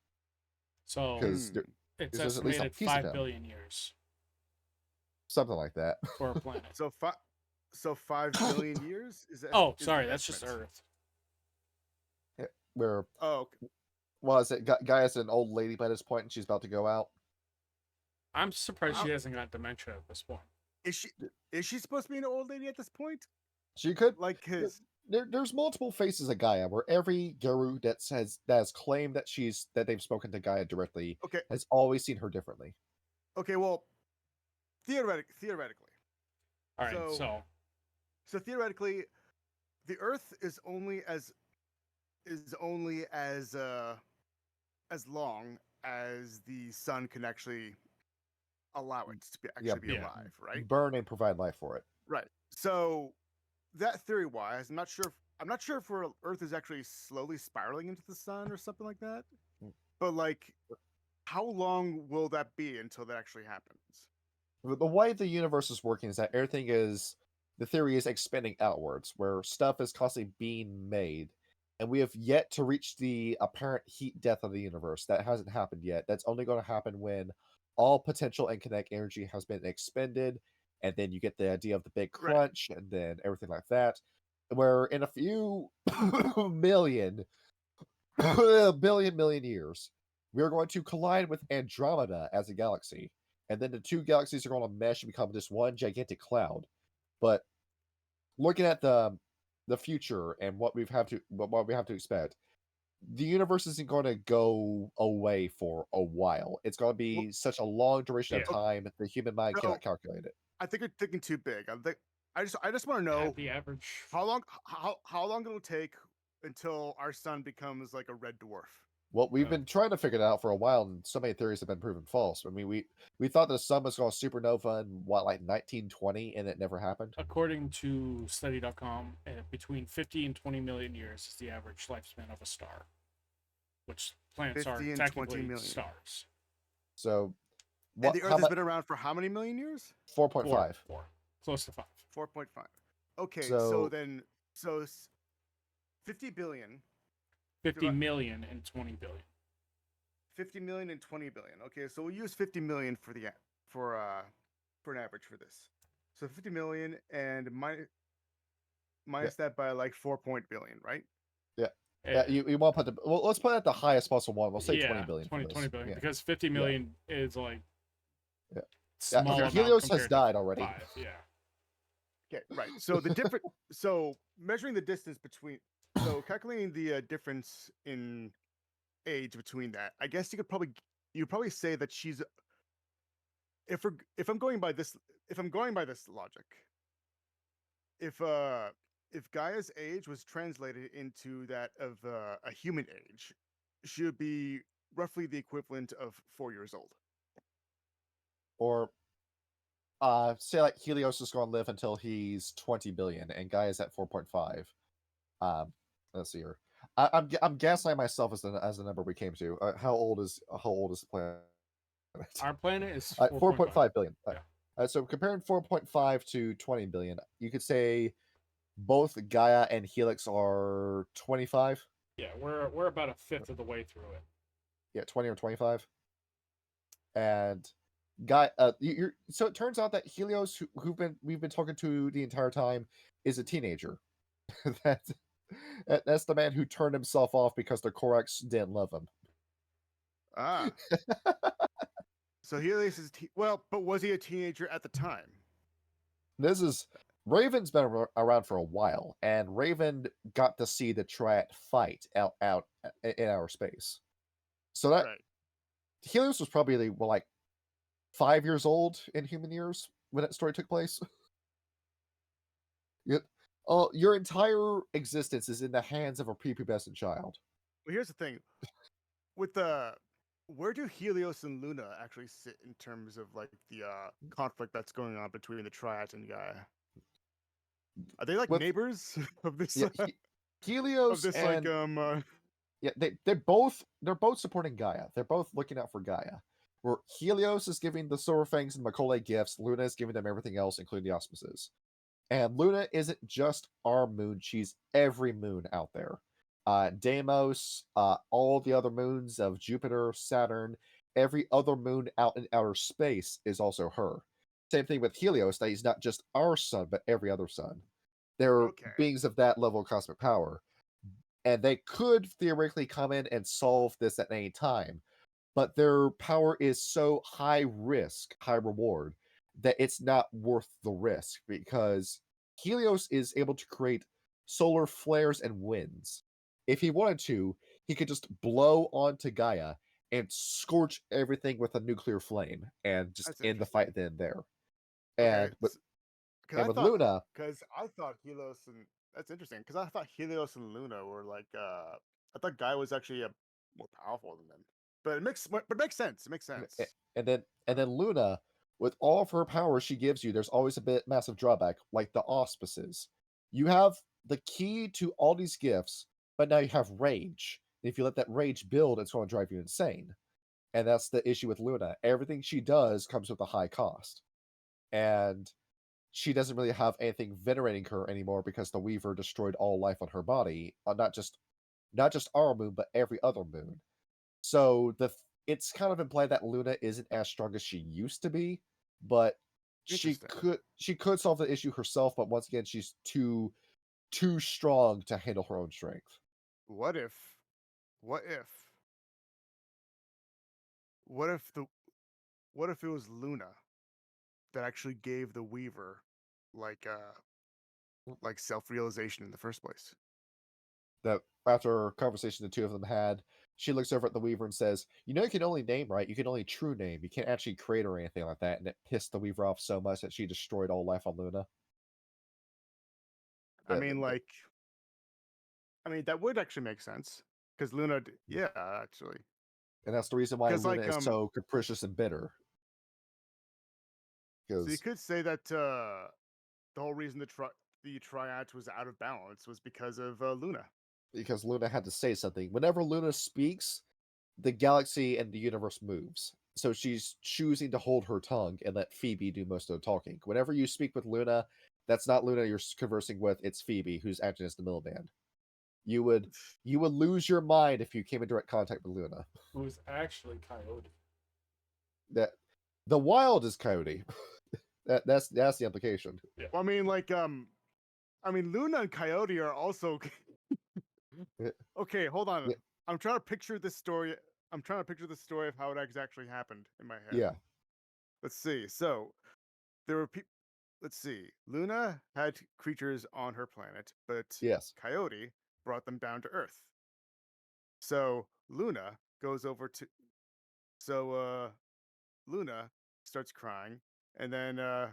So Because Hmm. it's there's at least a estimated piece of 5 him. billion years Something like that. for a planet. So 5 billion years is Oh, is sorry, the that's just estimate. Earth. Where, Oh, okay. was it? Gaia's an old lady by this point, and she's about to go out. I'm surprised Wow. she hasn't got dementia at this point. Is she supposed to be an old lady at this point? She could. Like his There's multiple faces of Gaia, where every guru that has claimed that they've spoken to Gaia directly okay. has always seen her differently. Okay, well, theoretically. All right, So- So theoretically, the Earth is only as long as the sun can actually allow it to be Yeah. alive, right? Burn and provide life for it. Right. So that theory wise, I'm not sure if Earth is actually slowly spiraling into the sun or something like that. Mm. But like, how long will that be until that actually happens? The way the universe is working is that everything is, the theory is expanding outwards, where stuff is constantly being made, and we have yet to reach the apparent heat death of the universe. That hasn't happened yet. That's only going to happen when all potential and kinetic energy has been expended, and then you get the idea of the big Right. crunch, and then everything like that. Where in a few million billion years, we are going to collide with Andromeda as a galaxy, and then the two galaxies are going to mesh and become this one gigantic cloud. But looking at the future and what we have to expect, the universe isn't going to go away for a while. It's going to be such a long duration of Yeah. time the human mind So- cannot calculate it. I think you're thinking too big. I just want to know At the average. how long it'll take until our sun becomes like a red dwarf. Well, we've Oh. been trying to figure it out for a while, and so many theories have been proven false. I mean, we thought the sun was going to supernova in what, like 1920, and it never happened. According to study.com, between 50 and 20 million years is the average lifespan of a star, which planets are 50 and 20 technically million. stars. So, And the Earth has been around for how many million years? 4.5. Four. Close to 5. 4.5. Okay, So- so 50 billion, 50 Divide- million and 20 billion. 50 million and 20 billion. Okay, so we'll use 50 million for an average for this. So 50 million and minus that by like 4 billion, right? Yeah, you want to put let's put it at the highest possible one. We'll say 20 yeah, billion. 20, for 20 this. billion. Yeah. Because 50 million is like Yeah. small okay, amount Helios has compared to died already. 5, yeah. Okay, right. So so measuring the distance between, so calculating the difference in age between that, I guess you'd probably say that she's, if I'm going by this logic, if Gaia's age was translated into that of a human age, she would be roughly the equivalent of 4 years old. Or say like Helios is going to live until he's 20 billion, and Gaia's at 4.5. Let's see here. I'm gaslighting myself as the number we came to. How old is the planet? Our planet is 4.5 billion. Yeah. So comparing 4.5 to 20 billion, you could say both Gaia and Helix are 25. Yeah, we're about a fifth of the way through it. Yeah, 20 or 25. And so it turns out that Helios, we've been talking to the entire time, is a teenager. That's the man who turned himself off because the Korax didn't love him. Ah. So Helios is but was he a teenager at the time? Raven's been around for a while, and Raven got to see the Triad fight out in outer space. So that Right. Helios was probably like 5 years old in human years when that story took place. Your entire existence is in the hands of a prepubescent child. Well, here's the thing. Where do Helios and Luna actually sit in terms of like the conflict that's going on between the Triad and Gaia? Are they like neighbors of this? Yeah, Helios of this and yeah, they're both supporting Gaia. They're both looking out for Gaia. where Helios is giving the Silver Fangs and Macaulay gifts, Luna is giving them everything else, including the auspices. And Luna isn't just our moon, she's every moon out there. Deimos, all the other moons of Jupiter, Saturn, every other moon out in outer space is also her. Same thing with Helios, that he's not just our sun, but every other sun. They're Okay. beings of that level of cosmic power. And they could theoretically come in and solve this at any time, but their power is so high risk, high reward, that it's not worth the risk, because Helios is able to create solar flares and winds. If he wanted to, he could just blow onto Gaia and scorch everything with a nuclear flame and just That's end the interesting. fight then and there. Okay, And with because Luna, I thought Helios and that's interesting because I thought Helios and Luna were like I thought Gaia was actually more powerful than them. But it makes sense. It makes sense. and then Luna, with all of her power she gives you, there's always a bit massive drawback, like the auspices. You have the key to all these gifts, but now you have rage. If you let that rage build, it's going to drive you insane. And that's the issue with Luna. Everything she does comes with a high cost. And she doesn't really have anything venerating her anymore because the Weaver destroyed all life on her body, not just our moon, but every other moon. So it's kind of implied that Luna isn't as strong as she used to be, but she Interesting. could solve the issue herself. But once again, she's too strong to handle her own strength. What if what if what if the what if it was Luna that actually gave the Weaver like self-realization in the first place? That after a conversation the two of them had, she looks over at the Weaver and says, "You know, you can only name, right? You can only true name. You can't actually create or anything like that." And it pissed the Weaver off so much that she destroyed all life on Luna. I That, mean that- like I mean that would actually make sense because Luna yeah, actually. and that's the reason why Because Luna like is so capricious and bitter. so you Because could say that the whole reason the triad was out of balance was because of Luna. because Luna had to say something. Whenever Luna speaks, the galaxy and the universe moves. So she's choosing to hold her tongue and let Phoebe do most of the talking. Whenever you speak with Luna, that's not Luna you're conversing with, it's Phoebe who's acting as the middleman. You would lose your mind if you came in direct contact with Luna. Who's actually Coyote? That the wild is Coyote. that's the implication. Well, I mean, like, I mean, Luna and Coyote are also. Okay, hold on. Yeah. I'm trying to picture this story. I'm trying to picture the story of how it actually happened in my head. Yeah. Let's see. So there were people. Let's see. Luna had creatures on her planet, but Yes. Coyote brought them down to Earth. So Luna goes over to. So Luna starts crying, and then the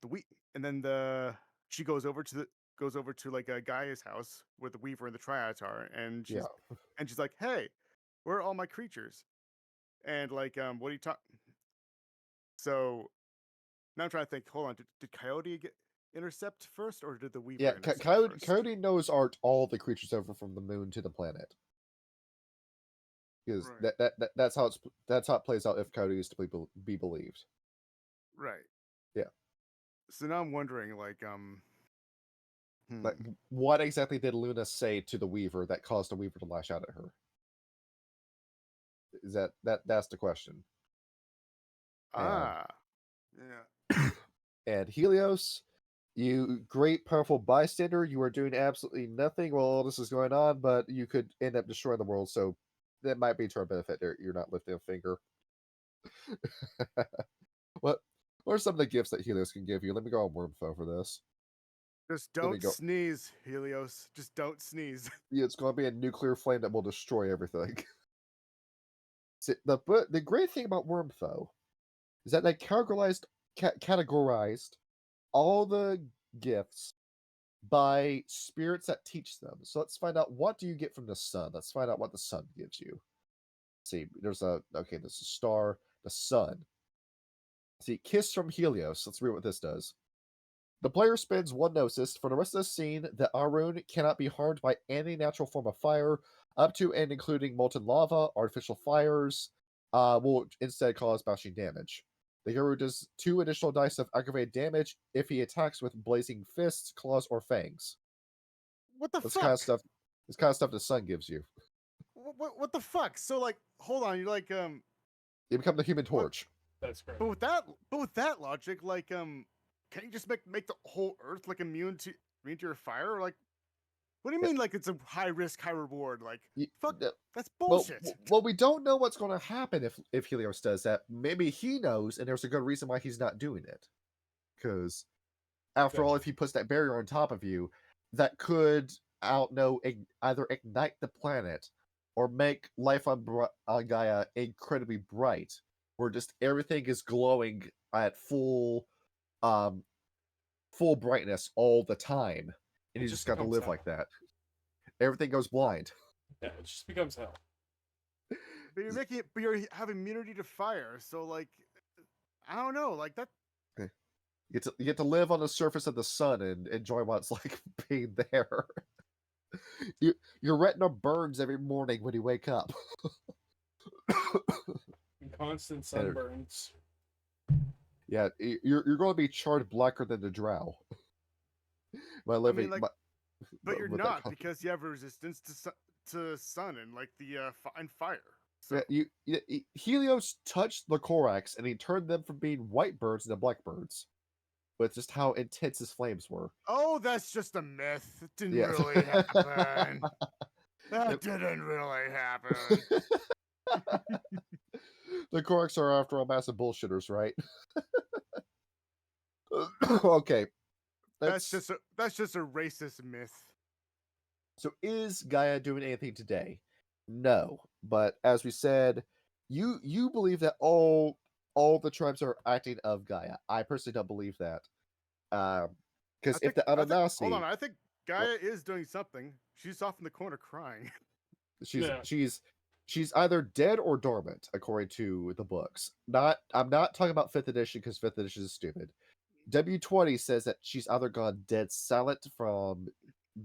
we and then the she goes over to like a Gaia's house where the Weaver and the Triads are, and Yeah. she's like, "Hey, where are all my creatures?" And like, what are you talking? So now I'm trying to think. Hold on, did Coyote intercept first, or did the Yeah. Weaver intercept Coyote, first? Coyote knows art all the creatures over from the moon to the planet. Because Right, that's how it plays out if Coyote is to be believed. right. Yeah. So now I'm wondering, like, Like, what exactly did Luna say to the Weaver that caused the Weaver to lash out at her? Is that's the question. And ah, yeah, and Helios, you great powerful bystander, you are doing absolutely nothing while all this is going on, but you could end up destroying the world. So that might be to our benefit. There, you're not lifting a finger. what what are some of the gifts that Helios can give you? Let me go on Wormfo for this. just Let me don't go. sneeze, Helios. Just don't sneeze. Yeah, it's going to be a nuclear flame that will destroy everything. See, the great thing about Wormfo is that they categorized all the gifts by spirits that teach them. So let's find out, what do you get from the sun. Let's find out what the sun gives you. See, there's a star, the sun. See, kiss from Helios. Let's read what this does. The player spends one gnosis. For the rest of the scene, the Arun cannot be harmed by any natural form of fire, up to and including molten lava, artificial fires, will instead cause bashing damage. The hero does 2 additional dice of aggravated damage if he attacks with blazing fists, claws, or fangs. What the This fuck? kind of stuff. This kind of stuff the sun gives you. What the fuck? So like, hold on, you're like You become the Human Torch. That's great. but with that logic, like can't you just make the whole Earth like immune to your fire? Like, what do you Yeah. mean? Like it's a high risk, high reward? Like, fuck, No, that's Well, bullshit. well, we don't know what's going to happen if Helios does that. Maybe he knows, and there's a good reason why he's not doing it. Because, after all, if he puts that barrier on top of you, that could either ignite the planet or make life on Gaia incredibly bright, where just everything is glowing at full brightness all the time, and It you just just got to becomes live hell. like that. Everything goes blind. Yeah, it just becomes hell. But you're making it, but you have immunity to fire. So like, I don't know, like that. You get to live on the surface of the sun and enjoy what it's like being there. Your retina burns every morning when you wake up. Constant And sunburns. yeah, you're going to be charred blacker than the drow. By living, like, but you're with that not con- because you have resistance to sun and like the and fire. So Yeah, Helios touched the Korax and he turned them from being white birds into black birds. With just how intense his flames were. oh, that's just a myth. It didn't Yes. really happen. That Yep. didn't really happen. The Korax are, after all, massive bullshitters, right? Okay. That's just a racist myth. So is Gaia doing anything today? No. But as we said, you believe that all the tribes are acting of Gaia. I personally don't believe that. Because if the hold Anunnaki, on, I think Gaia is doing something. She's off in the corner crying. Yeah. she's either dead or dormant, according to the books. I'm not talking about 5th edition because 5th edition is stupid. W20 says that she's either gone dead silent from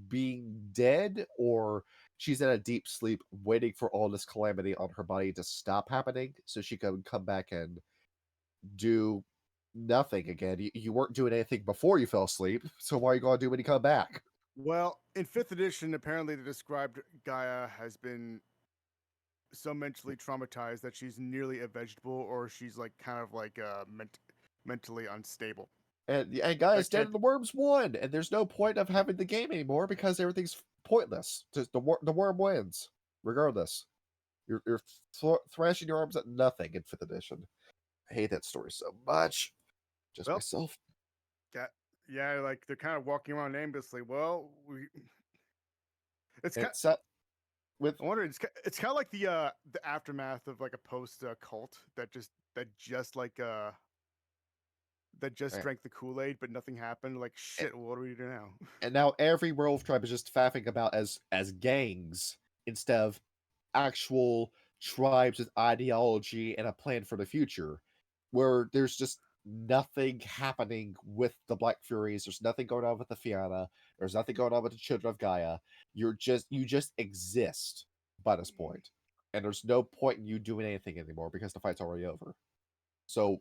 being dead, or she's in a deep sleep waiting for all this calamity on her body to stop happening so she can come back and do nothing again. You weren't doing anything before you fell asleep, so why are you going to do when you come back? Well, in 5th edition, apparently they described Gaia has been so mentally traumatized that she's nearly a vegetable, or she's like kind of like mentally unstable. And guys, Like, Dead and the Worms won, and there's no point of having the game anymore because everything's pointless. Just the worm wins, regardless. You're thrashing your arms at nothing in 5th edition. I hate that story so much. Just Well, myself. yeah, like they're kind of walking around aimlessly. Well, it's kind. It's set with I wonder. It's kind of like the aftermath of like a post cult that just like that just Right. drank the Kool-Aid, but nothing happened. Like shit. What do we do now? and now every werewolf tribe is just faffing about as gangs instead of actual tribes with ideology and a plan for the future, where there's just nothing happening with the Black Furies. There's nothing going on with the Fianna. There's nothing going on with the Children of Gaia. You just exist by this point, and there's no point in you doing anything anymore because the fight's already over. So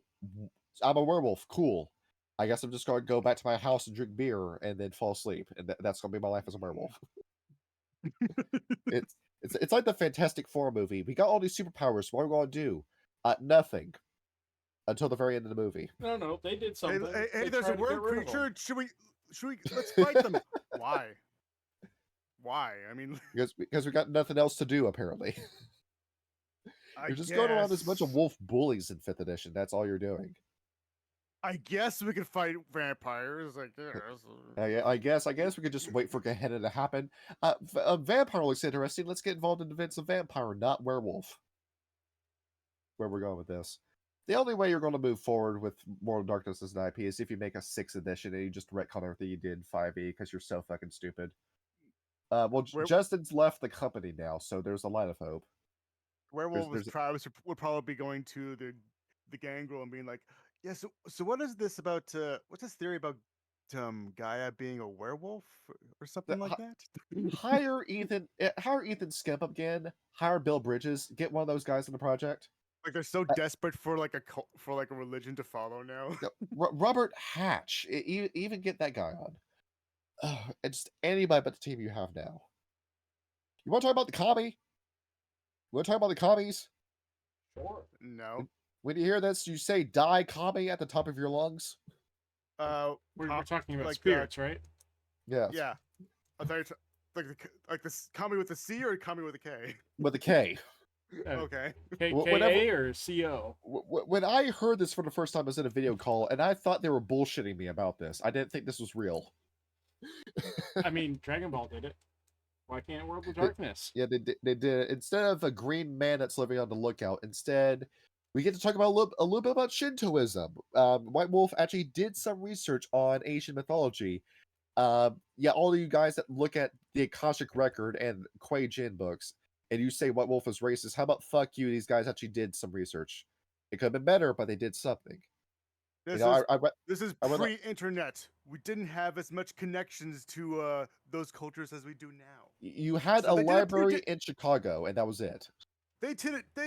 I'm a werewolf. Cool. I guess I'm just going to go back to my house and drink beer and then fall asleep, and that's going to be my life as a werewolf. It's like the Fantastic Four movie. We got all these superpowers. What are we going to do? Nothing until the very end of the movie. No, they did Hey, something. hey, They there's a tried to get worm rid of 'em. creature. Should we let's fight them? Why? Why? I mean, Because we got nothing else to do, apparently. You're just going around as a bunch of wolf bullies in 5th edition. That's all you're doing. I guess we could fight vampires. I guess. I guess we could just wait for Gehenna to happen. Vampire looks interesting. Let's get involved in events of vampire, not werewolf. Where we're going with this. The only way you're going to move forward with Mortal Darkness as an IP is if you make a 6th edition and you just retcon everything you did in 5e because you're so fucking stupid. Justin's left the company now, so there's a light of hope. Werewolves tribes would probably be going to the gangrel and being like, yeah. So what is this about? What's this theory about Gaia being a werewolf or something like that. Hire Ethan Skimp again. Hire Bill Bridges. Get one of those guys in the project. Like they're so Uh, desperate for like a cult, for like a religion to follow now. no, Robert Hatch. Even get that guy on. And just anybody but the team you have now. You want to talk about the commie? You want to talk about the commies? Sure. No. When you hear this, you say "die commie" at the top of your lungs. We're talking about like, spirits, right? Yes. Yeah. I thought like this comedy with a C or a comedy with a K. With a K. Okay. KA or CO? When I heard this for the first time, I was in a video call, and I thought they were bullshitting me about this. I didn't think this was real. I mean, Dragon Ball did it. Why can't World of Darkness? Yeah, they did. Instead of a green man that's living on the lookout, instead we get to talk about a little bit about Shintoism. White Wolf actually did some research on Asian mythology. Yeah, all of you guys that look at the Akashic Record and Kuei Jin books, and you say White Wolf is racist, how about fuck you? These guys actually did some research. It could have been better, but they did something. This You know, is this is I read like- pre-internet. We didn't have as much connections to those cultures as we do now. You had So a they did a pretty library in Chicago, and that was it. They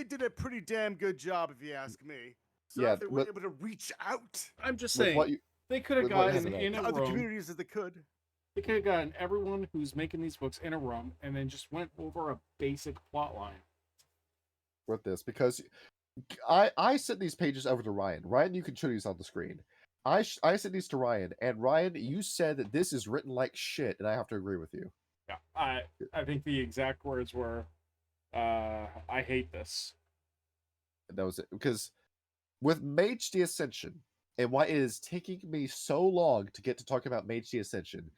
did a pretty damn good job, if you ask me. So Yeah, they were with- able to reach out I'm just With saying what you, they could have with what gotten happened. in to a other room. communities as they could. They could have gotten everyone who's making these books in a room and then just went over a basic plot line. with this, because I sent these pages over to Ryan. Ryan, you can show these on the screen. I sent these to Ryan, and Ryan, you said that this is written like shit, and I have to agree with you. Yeah, I think the exact words were, "I hate this." And that was it. Because with Mage the Ascension, and why it is taking me so long to get to talk about Mage the Ascension,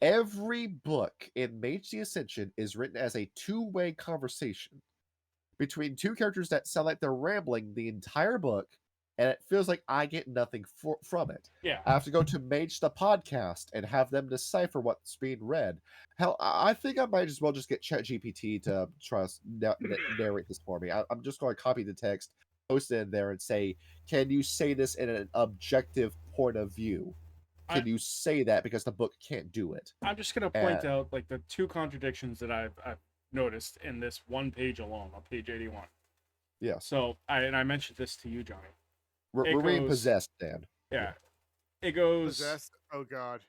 every book in Mage the Ascension is written as a two-way conversation between two characters that sound like they're rambling the entire book, and it feels like I get nothing from it. Yeah, I have to go to Mage the podcast and have them decipher what's being read. Hell, I think I might as well just get ChatGPT to narrate this for me. I'm just going to copy the text, post it in there, and say, "Can you say this in an objective point of view? Can you say that because the book can't do it?" I'm just gonna point out like the two contradictions that I've noticed in this one page alone on page 81. Yeah. So I mentioned this to you, Johnny. We're being goes- possessed, Dan. Yeah. It goes, Possessed. Oh God.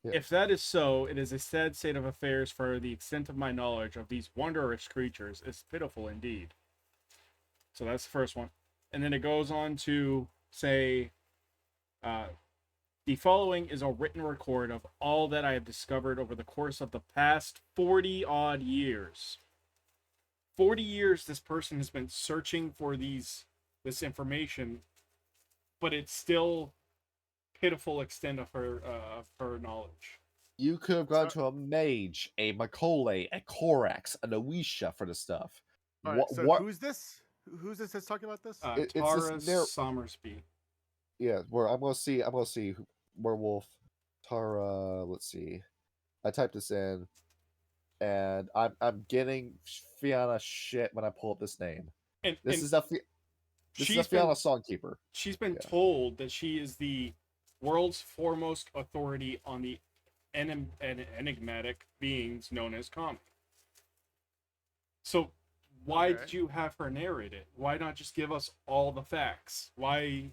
Yeah. "If that is so, it is a sad state of affairs, for the extent of my knowledge of these wondrous creatures is pitiful indeed." So that's the first one. And then it goes on to say, "The following is a written record of all that I have discovered over the course of the past 40 odd years." 40 years this person has been searching for this information, but it's still pitiful extent of her knowledge. You could have gone to a mage, a Macaulay, a Corax, an Owisha for the stuff. All right. So who's this? Who's this that's talking about this? It's Tara this narr- Somersby. Yeah, where I'm gonna see Werewolf, Tara. Let's see. I typed this in, and I'm getting Fiona shit when I pull up this name. And This is a Fiona Songkeeper. she's been Yeah. told that she is the world's foremost authority on the enigmatic beings known as Kami. So why Okay. did you have her narrate it? Why not just give us all the facts? Why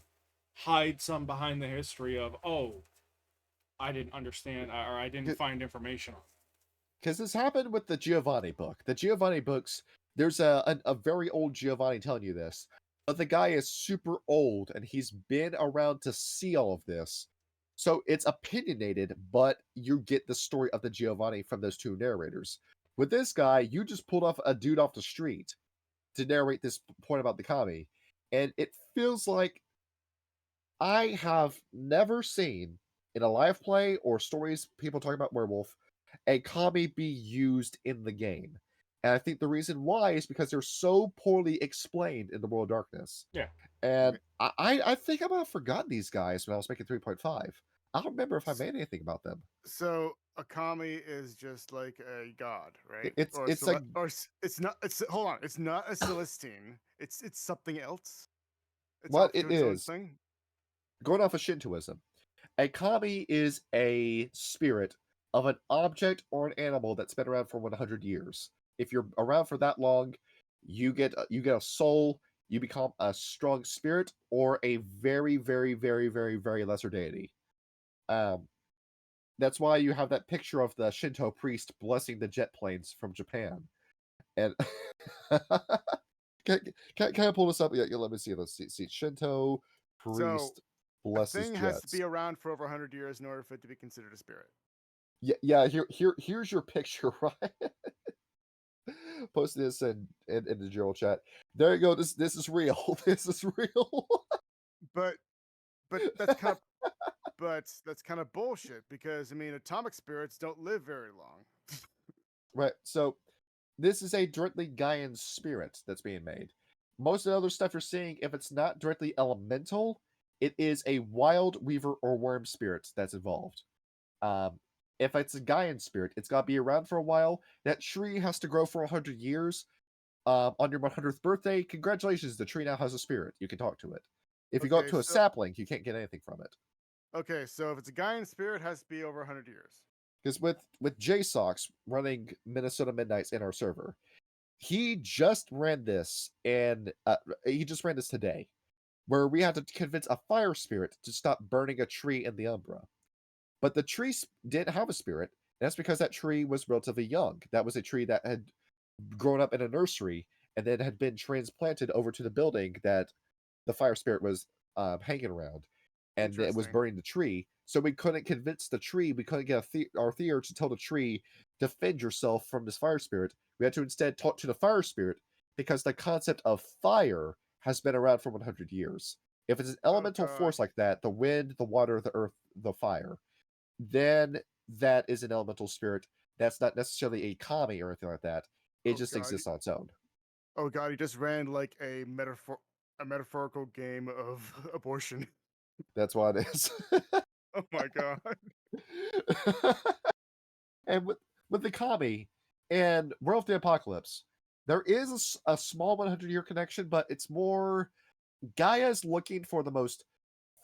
hide some behind the history of, oh, I didn't understand, or I didn't find information on it? Because this happened with the Giovanni book. The Giovanni books, there's a very old Giovanni telling you this, but the guy is super old and he's been around to see all of this. So it's opinionated, but you get the story of the Giovanni from those two narrators. With this guy, you just pulled off a dude off the street to narrate this point about the Kami, and it feels like I have never seen in a live play or stories people talking about Werewolf a Kami be used in the game. And I think the reason why is because they're so poorly explained in the World of Darkness. Yeah. And I think I might have forgotten these guys when I was making 3.5. I don't remember if I made anything about them. So a kami is just like a god, right? It's hold on, it's not a Celestine. It's something else. It's What off it to its own is. thing? Going off of Shintoism, A kami is a spirit of an object or an animal that's been around for 100 years. If you're around for that long, you get a soul, you become a strong spirit or a very, very, very, very, very lesser deity. Um, that's why you have that picture of the Shinto priest blessing the jet planes from Japan. And can, can I pull this up? Yeah, let me see. Let's see. Shinto So priest a blesses thing has to jets. be around for over 100 years in order for it to be considered a spirit. Yeah. Here's your picture, right? Post this in the general chat. There you go. This is real. This is real. But but that's kind of bullshit because I mean atomic spirits don't live very long. Right. So this is a directly Gaian spirit that's being made. Most of the other stuff you're seeing, if it's not directly elemental, it is a wild weaver or worm spirit that's involved. Um, if it's a Gaian spirit, it's got to be around for a while. That tree has to grow for 100 years. On your 100th birthday, congratulations, the tree now has a spirit. You can talk to it. If you go up Okay, to a so sapling, you can't get anything from it. so if it's a Gaian spirit, it has to be over 100 years. Because with JSOX running Minnesota Midnights in our server, he just ran this, and he just ran this today, where we had to convince a fire spirit to stop burning a tree in the Umbra. But the tree didn't have a spirit, and that's because that tree was relatively young. That was a tree that had grown up in a nursery and then had been transplanted over to the building that the fire spirit was hanging around, and it was Interesting. burning the tree. So we couldn't convince the tree. We couldn't get our Theer to tell the tree, defend yourself from this fire spirit. We had to instead talk to the fire spirit because the concept of fire has been around for 100 years. If it's an Oh elemental god. force like that, the wind, the water, the earth, the fire, then that is an elemental spirit. That's not necessarily a kami or anything like that. It Oh just god. exists on its own. Oh god, he just ran like a metaphorical game of abortion. That's what it is. Oh my god. And with the kami and World of the Apocalypse, there is a small 100-year connection, but it's more Gaia's looking for the most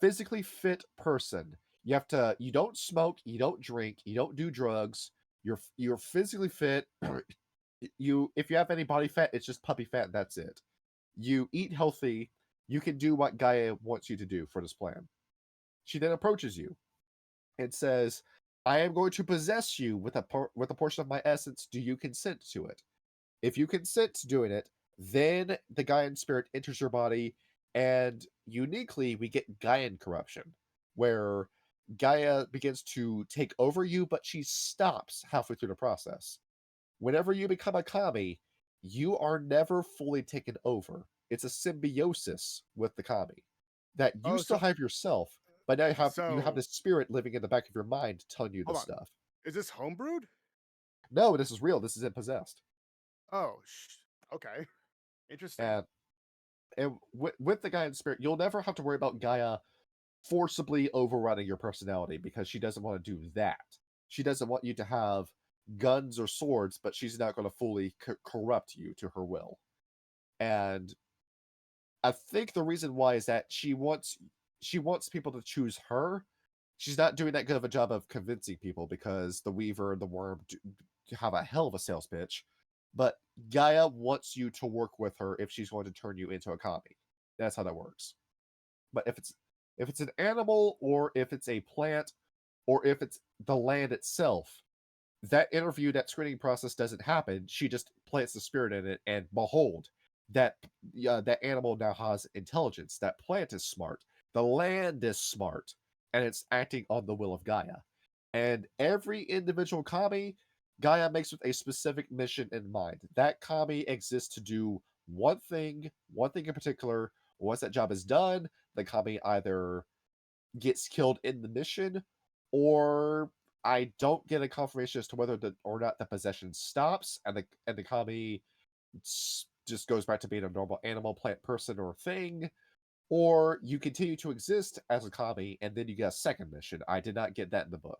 physically fit person. You don't smoke, you don't drink, you don't do drugs. You're physically fit. If you have any body fat, it's just puppy fat, and that's it. You eat healthy, you can do what Gaia wants you to do for this plan. She then approaches you and says, I am going to possess you with a portion of my essence. Do you consent to it? If you consent to doing it, then the Gaian spirit enters your body, and uniquely, we get Gaian corruption, where Gaia begins to take over you, but she stops halfway through the process. Whenever you become a kami, you are never fully taken over. It's a symbiosis with the kami that you Oh, still have yourself, but now you have so this spirit living in the back of your mind telling you hold this on. stuff. Is this homebrewed? No, this is real. This is possessed. Oh, okay. Interesting. And with the Gaian spirit, you'll never have to worry about Gaia forcibly overrunning your personality because she doesn't want to do that. She doesn't want you to have guns or swords, but she's not going to fully corrupt you to her will. And I think the reason why is that she wants people to choose her. She's not doing that good of a job of convincing people because the Weaver and the Worm have a hell of a sales pitch. But Gaia wants you to work with her if she's going to turn you into a kami. That's how that works. But if it's an animal or if it's a plant or if it's the land itself, that screening process doesn't happen. She just plants the spirit in it, and behold, that that animal now has intelligence. That plant is smart. The land is smart, and it's acting on the will of Gaia. And every individual kami, Gaia makes with a specific mission in mind. That kami exists to do one thing in particular. Once that job is done, the kami either gets killed in the mission, or I don't get a confirmation as to whether or not the possession stops, and the kami just goes back to being a normal animal, plant, person, or thing, or you continue to exist as a kami, and then you get a second mission. I did not get that in the book,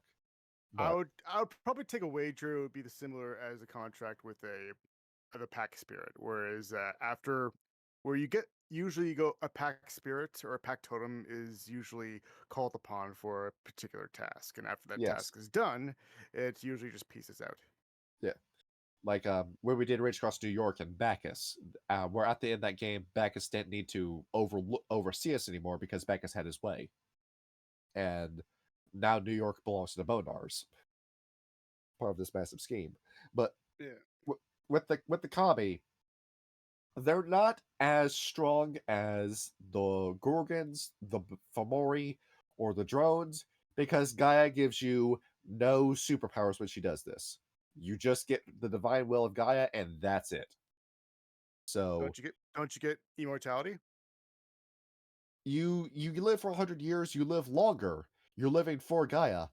I but would probably take a wager it would be the similar as a contract with a the pack spirit, whereas after where you get usually you go a pack spirit or a pack totem is usually called upon for a particular task, and after that Yes. task is done, it usually just pieces out. Yeah. Like where we did Rage Across New York and Bacchus, where at the end of that game, Bacchus didn't need to oversee us anymore because Bacchus had his way, and now New York belongs to the Bonars, part of this massive scheme. But Yeah. with the Kami, they're not as strong as the Gorgons, the Fomori, or the drones because Gaia gives you no superpowers when she does this. You just get the divine will of Gaia, and that's it. So Don't you get immortality? you live for 100 years, you live longer. You're living for Gaia.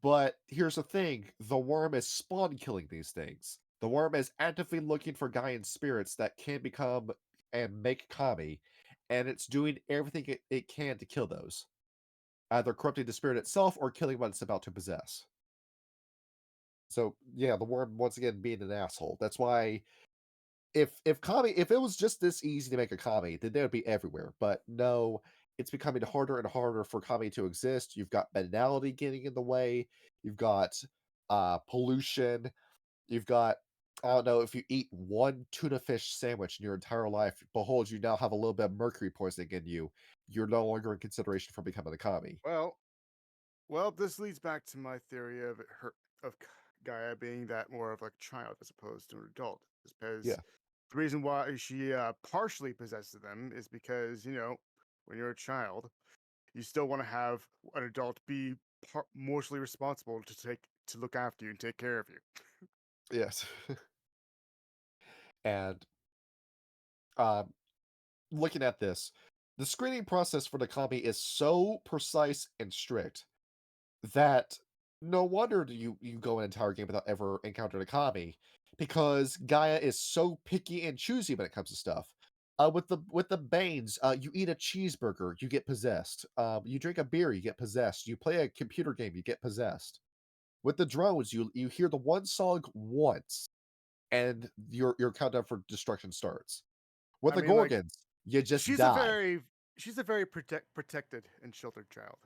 But here's the thing, the worm is spawn killing these things. The worm is actively looking for Gaian spirits that can become and make Kami, and it's doing everything it can to kill those. Either corrupting the spirit itself or killing what it's about to possess. So yeah, the worm once again being an asshole. That's why if it was just this easy to make a Kami, then they would be everywhere. But no, it's becoming harder and harder for Kami to exist. You've got banality getting in the way. You've got pollution. You've got, I don't know, if you eat one tuna fish sandwich in your entire life, behold, you now have a little bit of mercury poisoning in you. You're no longer in consideration for becoming a Kami. Well, well, this leads back to my theory of Gaia being that more of like a child as opposed to an adult. Is because Yeah. the reason why she partially possesses them is because when you're a child, you still want to have an adult be mostly responsible to look after you and take care of you. Yes. And um, looking at this, the screening process for the Kami is so precise and strict that no wonder you go an entire game without ever encountering a Kami, because Gaia is so picky and choosy when it comes to stuff. With the Banes, you eat a cheeseburger, you get possessed. You drink a beer, you get possessed. You play a computer game, you get possessed. With the drones, you hear the one song once, and your countdown for destruction starts. With I the mean, like Gorgons, you just she's a die. very she's a very protected and sheltered child.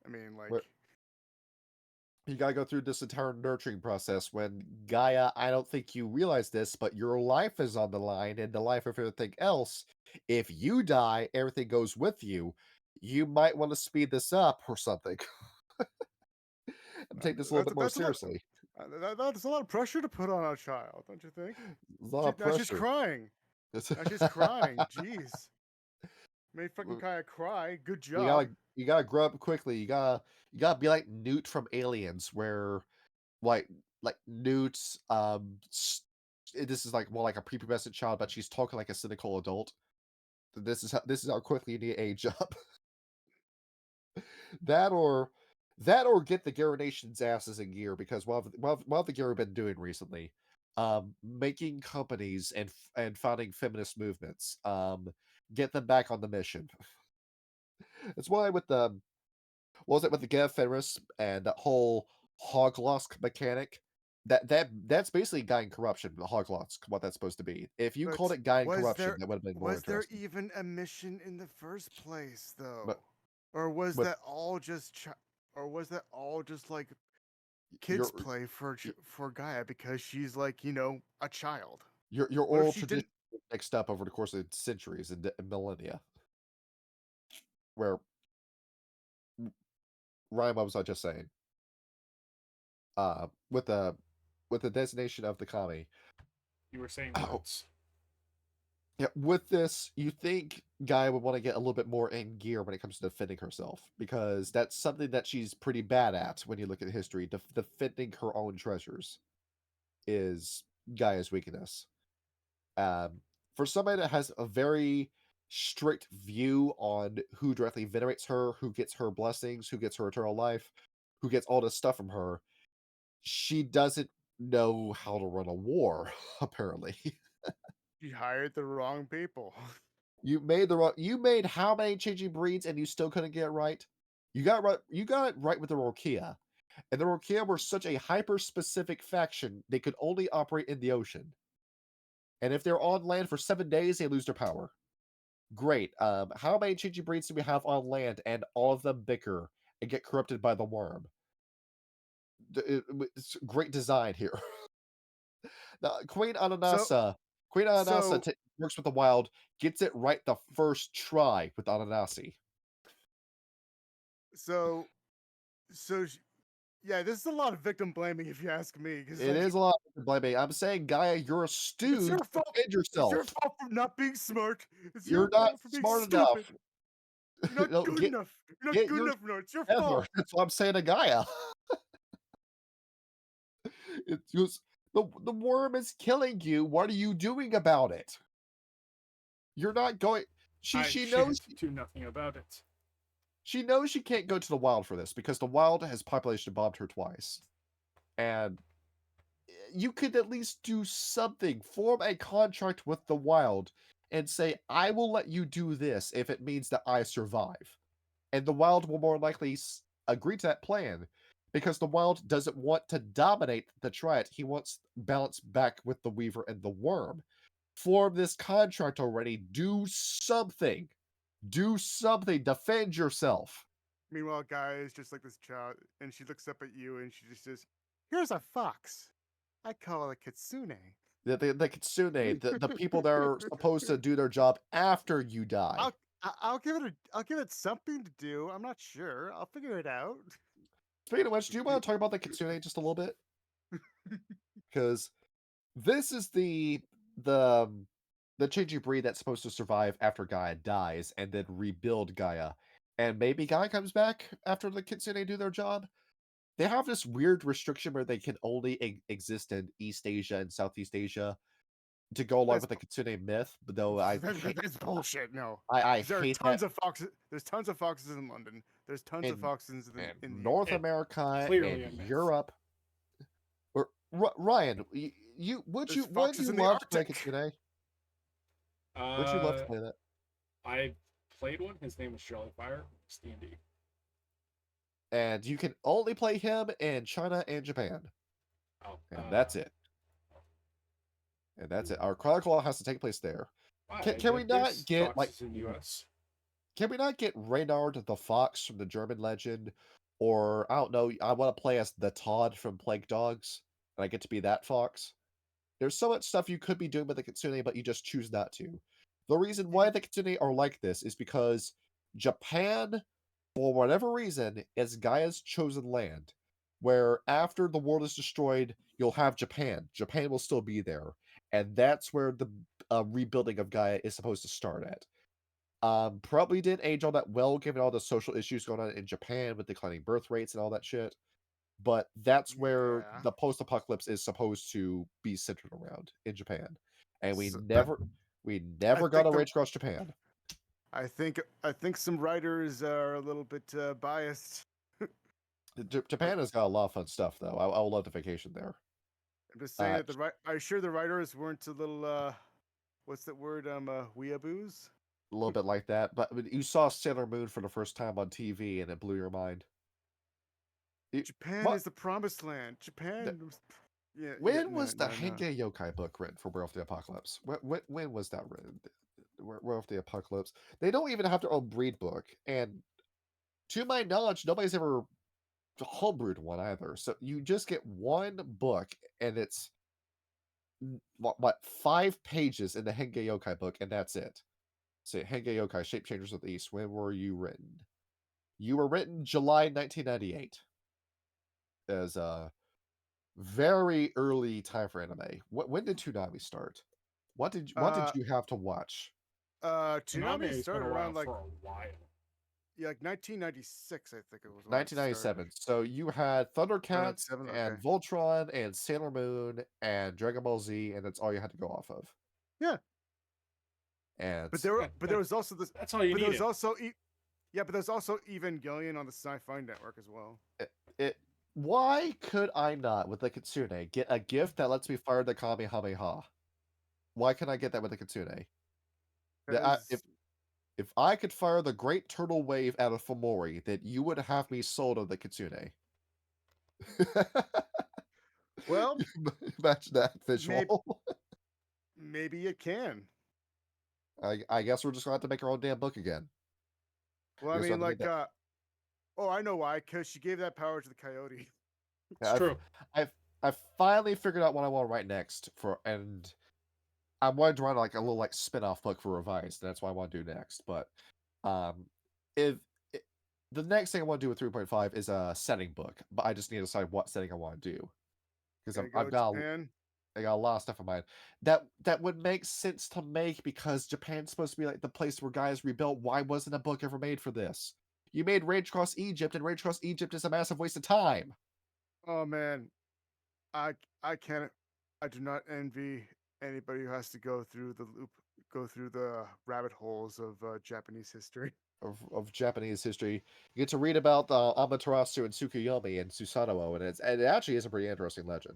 I mean, like You gotta go through this entire nurturing process when Gaia, I don't think you realize this, but your life is on the line and the life of everything else. If you die, everything goes with you. You might want to speed this up or something. And take this a little bit more that's a lot. seriously. That's a lot of pressure to put on a child, don't you think? A lot of Now she's pressure. crying. Now she's crying. Jeez, made fucking Kaya cry. Good you job. gotta you gotta grow up quickly. You gotta be like Newt from Aliens, where like Newt's this is like more like a prepubescent child, but she's talking like a cynical adult. This is how quickly you need to age up. that or that or get the Gary Nation's asses in gear, because what have the Gary been doing recently? Making companies and founding feminist movements. Get them back on the mission. It's why with the what was it with the Gav Fenris and that whole Hoglosk mechanic? That's basically Gaian corruption, the Hoglosk, what that's supposed to be. If you called But it Gaian corruption, that would have been more was there interesting. even a mission in the first place But though? Or was but that all just or was that all just like your kids play for Gaia because she's like, a child? your What if oral she tradition didn't mixed up over the course of centuries and millennia. Where Ryan, what was I just saying? Uh, with the with the designation of the Kami. You were saying Oh, words. yeah, with this, you think Gaia would want to get a little bit more in gear when it comes to defending herself, because that's something that she's pretty bad at when you look at history. Defending her own treasures is Gaia's weakness. Um, for somebody that has a very strict view on who directly venerates her, who gets her blessings, who gets her eternal life, who gets all this stuff from her, she doesn't know how to run a war, apparently. she hired the wrong people? You made how many changing breeds and you still couldn't get it right? You got it right with the Rokia. And the Rokia were such a hyper specific faction, they could only operate in the ocean. And if they're on land for 7 days, they lose their power. Great. How many changing breeds do we have on land, and all of them bicker and get corrupted by the worm? It's great design here. Now, So Queen Ananasa so works with the wild, gets it right the first try with Ananasi. so so sh- yeah, this is a lot of victim blaming if you ask me, because It like is a lot to blame me. I'm saying, Gaia, you're a it's your stooge. fault. Defend It's your yourself. fault for not being smart. It's your You're not fault for being smart enough. stupid. You're not No, good enough. You're not get good your enough. No, it's your together. fault. That's what I'm saying to Gaia. It's just the worm is killing you. What are you doing about it? You're not going. She I she knows shan't do nothing about it. she knows she can't go to the wild for this because the wild has population bombed her twice, and you could at least do something. Form a contract with the wild and say, "I will let you do this if it means that I survive," and the wild will more likely agree to that plan because the wild doesn't want to dominate the triad. He wants balance back with the weaver and the worm. Form this contract already. Do something. Do something. Defend yourself. Meanwhile, Gaia is just like this child, and she looks up at you, and she just says, "Here's a fox. I call it a kitsune." The kitsune, the people that are supposed to do their job after you die. I'll I'll give it something to do. I'm not sure. I'll figure it out. Speaking of which, do you want to talk about the kitsune just a little bit? Because this is the the changing breed that's supposed to survive after Gaia dies and then rebuild Gaia. And maybe Gaia comes back after the kitsune do their job. They have this weird restriction where they can only exist in East Asia and Southeast Asia to go along That's with the kitsune myth. But though that's bullshit. No, I 'cause there are hate that. tons of foxes. There's tons of foxes in London. There's tons of In foxes in the North UK. It America clearly and a myth. Europe. Or Ryan, you There's would foxes you in the love to play Arctic. kitsune? Would you love to Uh, play that? I played one. His name was Jellyfire. It's D&D. And you can only play him in China and Japan. Oh, And that's it. And that's it. Our chronicle has to take place there. Can we not get like foxes in the U.S.? can we not get Reynard the Fox from the German legend? Or I don't know, I want to play as the Todd from Plague Dogs, and I get to be that fox. There's so much stuff you could be doing with the kitsune, but you just choose not to. The reason why the kitsune are like this is because Japan, for whatever reason, is Gaia's chosen land. Where after the world is destroyed, you'll have Japan. Japan will still be there, and that's where the rebuilding of Gaia is supposed to start at. Probably didn't age all that well, given all the social issues going on in Japan with declining birth rates and all that shit. But that's where Yeah. the post-apocalypse is supposed to be centered around in Japan, and we So, I never got think a the Rage Across Japan. I think some writers are a little bit biased. Japan has got a lot of fun stuff, though. I would love to vacation there. I'm just saying Uh, that I'm sure the writers weren't a little what's that word? Weeaboos. a little bit like that, but you saw Sailor Moon for the first time on TV, and it blew your mind. Japan What? is the promised land. Japan. Yeah. When No. was the No. No. Henge Yokai book written for Werewolf the Apocalypse? When was that written? Werewolf the Apocalypse. They don't even have their own breed book, and to my knowledge, nobody's ever homebrewed one either. So you just get one book, and it's what 5 pages in the Henge Yokai book, and that's it. So Henge Yokai Shape Changers of the East. When were you written? You were written July 1998 as a very early time for anime. When did Toonami start? What did Uh. you have to watch? Toonami Konami has been started around around like for a while. 1996, I think it was when it 1997. started. So you had Thundercats 97. and Okay. Voltron and Sailor Moon and Dragon Ball Z, and that's all you had to go off of. Yeah. And But there was also this. That's all you But there was needed. also yeah, but there's also Evangelion on the Sci-Fi Network as well. it why could I not, with the Kitsune, get a gift that lets me fire the Kamehameha? Why can I get that with the Kitsune? Because If I could fire the Great Turtle Wave out of Fomori, then you would have me sold on the Kitsune. well, Imagine that visual. maybe it can. I guess we're just gonna have to make our own damn book again. Well, I Guess we'll mean, have to make like, oh, I know why. Because she gave that power to the coyote. It's true. I've finally figured out what I want to write next and I wanted to write like a little like spin-off book for Revised, and that's what I want to do next. But if I the next thing I want to do with 3.5 is a setting book, but I just need to decide what setting I want to do because There you go, Japan. I got a lot of stuff in mind that would make sense to make because Japan's supposed to be like the place where guys rebuilt. Why wasn't a book ever made for this? You made Rage Across Egypt, and Rage Across Egypt is a massive waste of time. Oh man, I can't. I do not envy anybody who has to go through the loop, go through the rabbit holes of Japanese history. Of Japanese history. You get to read about Amaterasu and Tsukuyomi and Susanoo, and it actually is a pretty interesting legend.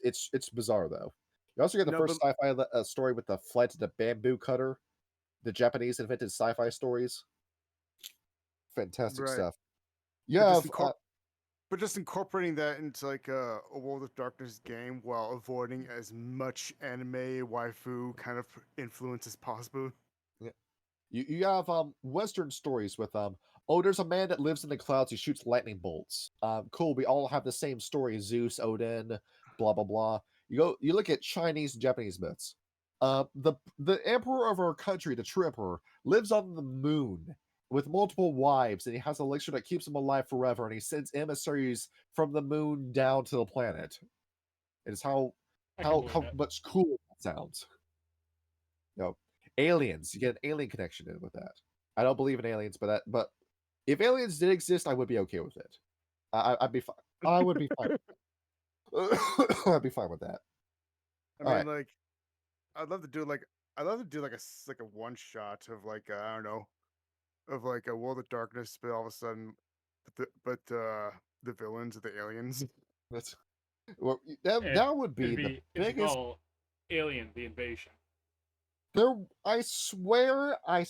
It's bizarre though. You also get the No, first but sci-fi story with the flight to the bamboo cutter. The Japanese invented sci-fi stories. Fantastic right. stuff. You But have but just incorporating that into like a World of Darkness game while avoiding as much anime waifu kind of influence as possible. you have Western stories with oh, there's a man that lives in the clouds. He shoots lightning bolts. Cool. We all have the same story: Zeus, Odin, blah blah blah. You look at Chinese and Japanese myths. The emperor of our country, the true emperor, lives on the moon with multiple wives, and he has an elixir that keeps him alive forever. And he sends emissaries from the moon down to the planet. It's how I can believe it. much cooler that sounds. You know, aliens. You get an alien connection in with that. I don't believe in aliens, but if aliens did exist, I would be okay with it. I'd be fine. I would be fine. I'd be fine with that. I All mean, right. like, I'd love to do like a one shot of like I don't know, of like a World of Darkness, but all of a sudden, the villains are the aliens. That's well, It, that would be the it'd be biggest. called Alien: The Invasion. There, I swear, I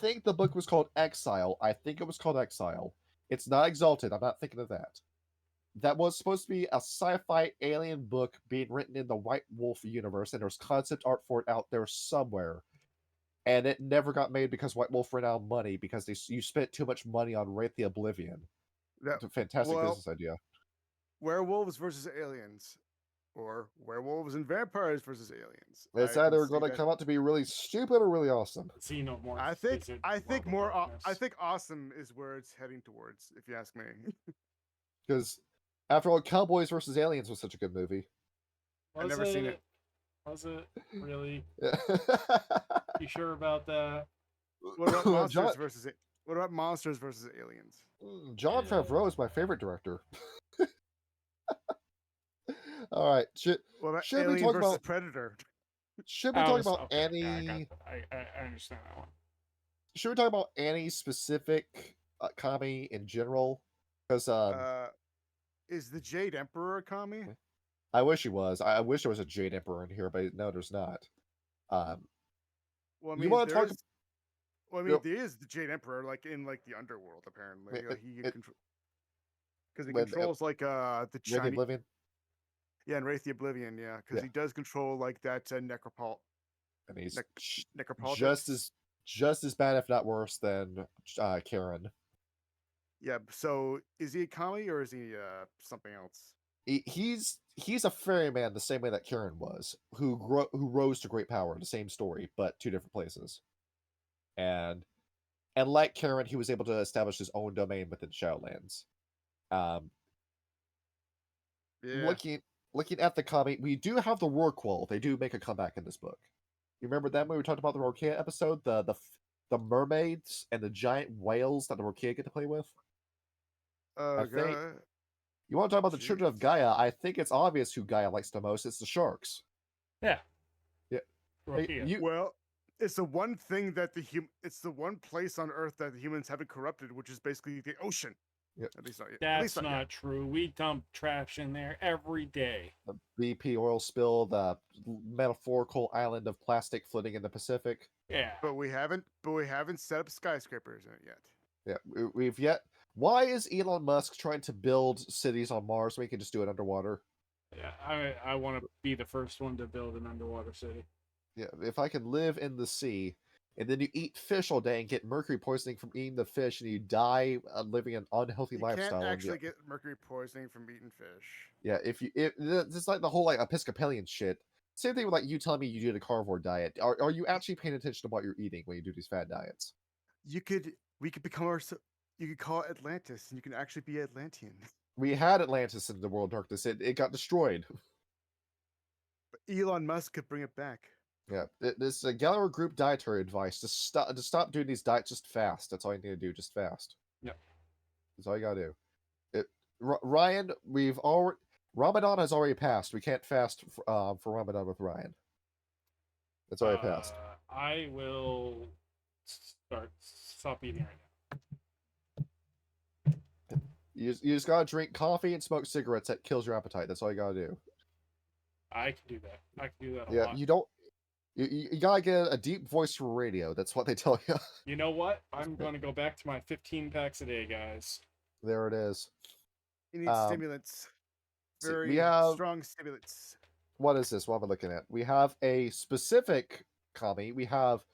think the book was called Exile. I think it was called Exile. It's not Exalted. I'm not thinking of that. That was supposed to be a sci-fi alien book being written in the White Wolf universe, and there's concept art for it out there somewhere. And it never got made because White Wolf ran out of money because you spent too much money on Wraith the Oblivion. That It's a fantastic well, business idea. werewolves versus aliens, or werewolves and vampires versus aliens. It's I can either see going to that. come out to be really stupid or really awesome. Xenomorph. I think Visit I think World of more. Darkness. I think awesome is where it's heading towards, if you ask me. Because after all, Cowboys versus Aliens was such a good movie. I've never seen it. Was it really? Yeah. You sure about that? What about monsters John, versus it? What about monsters versus aliens? John Yeah. Favreau is my favorite director. All right, What about should we Alien talk versus about Predator? should we talk about okay. Yeah, any? I understand that one. Should we talk about any specific kami in general? Because Is the Jade Emperor a kami? I wish he was. I wish there was a Jade Emperor in here, but no, there's not. Well, I You mean, want to there talk? is. Well, I mean, there is the Jade Emperor, like in like the underworld, apparently. Like, he can control because he when controls like the Wraith the Chinese. Oblivion? Yeah, and Wraith the Oblivion. Yeah, because Yeah, he does control like that and he's necropolitics. just as bad, if not worse, than Karen. Yeah. So is he a kami or is he something else? He's a ferryman the same way that Karen was, who rose to great power. The same story, but two different places. And like Karen, he was able to establish his own domain within Shadowlands. Um, Yeah. looking at the comic, we do have the Rorqual. They do make a comeback in this book. You remember that when we talked about the Rorqual episode, the mermaids and the giant whales that the Rorqual get to play with? I think God. you want to talk about the children of Jeez. Gaia. I think it's obvious who Gaia likes the most. It's the sharks. Yeah. Yeah. Rokia. Well, it's the one thing that it's the one place on Earth that the humans haven't corrupted, which is basically the ocean. Yep. At least not yet. That's not true. We dump trash in there every day. The BP oil spill, the metaphorical island of plastic floating in the Pacific. Yeah. But we haven't set up skyscrapers in it yet. Yeah, we've yet. Why is Elon Musk trying to build cities on Mars when he can just do it underwater? Yeah, I want to be the first one to build an underwater city. Yeah, if I can live in the sea, and then you eat fish all day and get mercury poisoning from eating the fish, and you die living an unhealthy You can't lifestyle. actually get mercury poisoning from eating fish. Yeah, it's like the whole like Episcopalian shit. Same thing with like you telling me you do the carnivore diet. Are you actually paying attention to what you're eating when you do these fad diets? We could become our. You could call it Atlantis, and you can actually be Atlantean. We had Atlantis in the World of Darkness. It got destroyed. But Elon Musk could bring it back. Yeah, this Galliard group dietary advice: to stop doing these diets. Just fast. That's all you need to do. Just fast. Yep. That's all you gotta do. Ryan, Ramadan has already passed. We can't fast for Ramadan with Ryan. It's already passed. I will stop eating right now. You just gotta drink coffee and smoke cigarettes. That kills your appetite. That's all you gotta do. I can do that. I can do that a Yeah, lot. you don't. You gotta get a deep voice for radio. That's what they tell you. You know what? I'm going to go back to my 15 packs a day, guys. There it is. You need stimulants. Very we have strong stimulants. What is this? What am I looking at? We have a specific kami. We have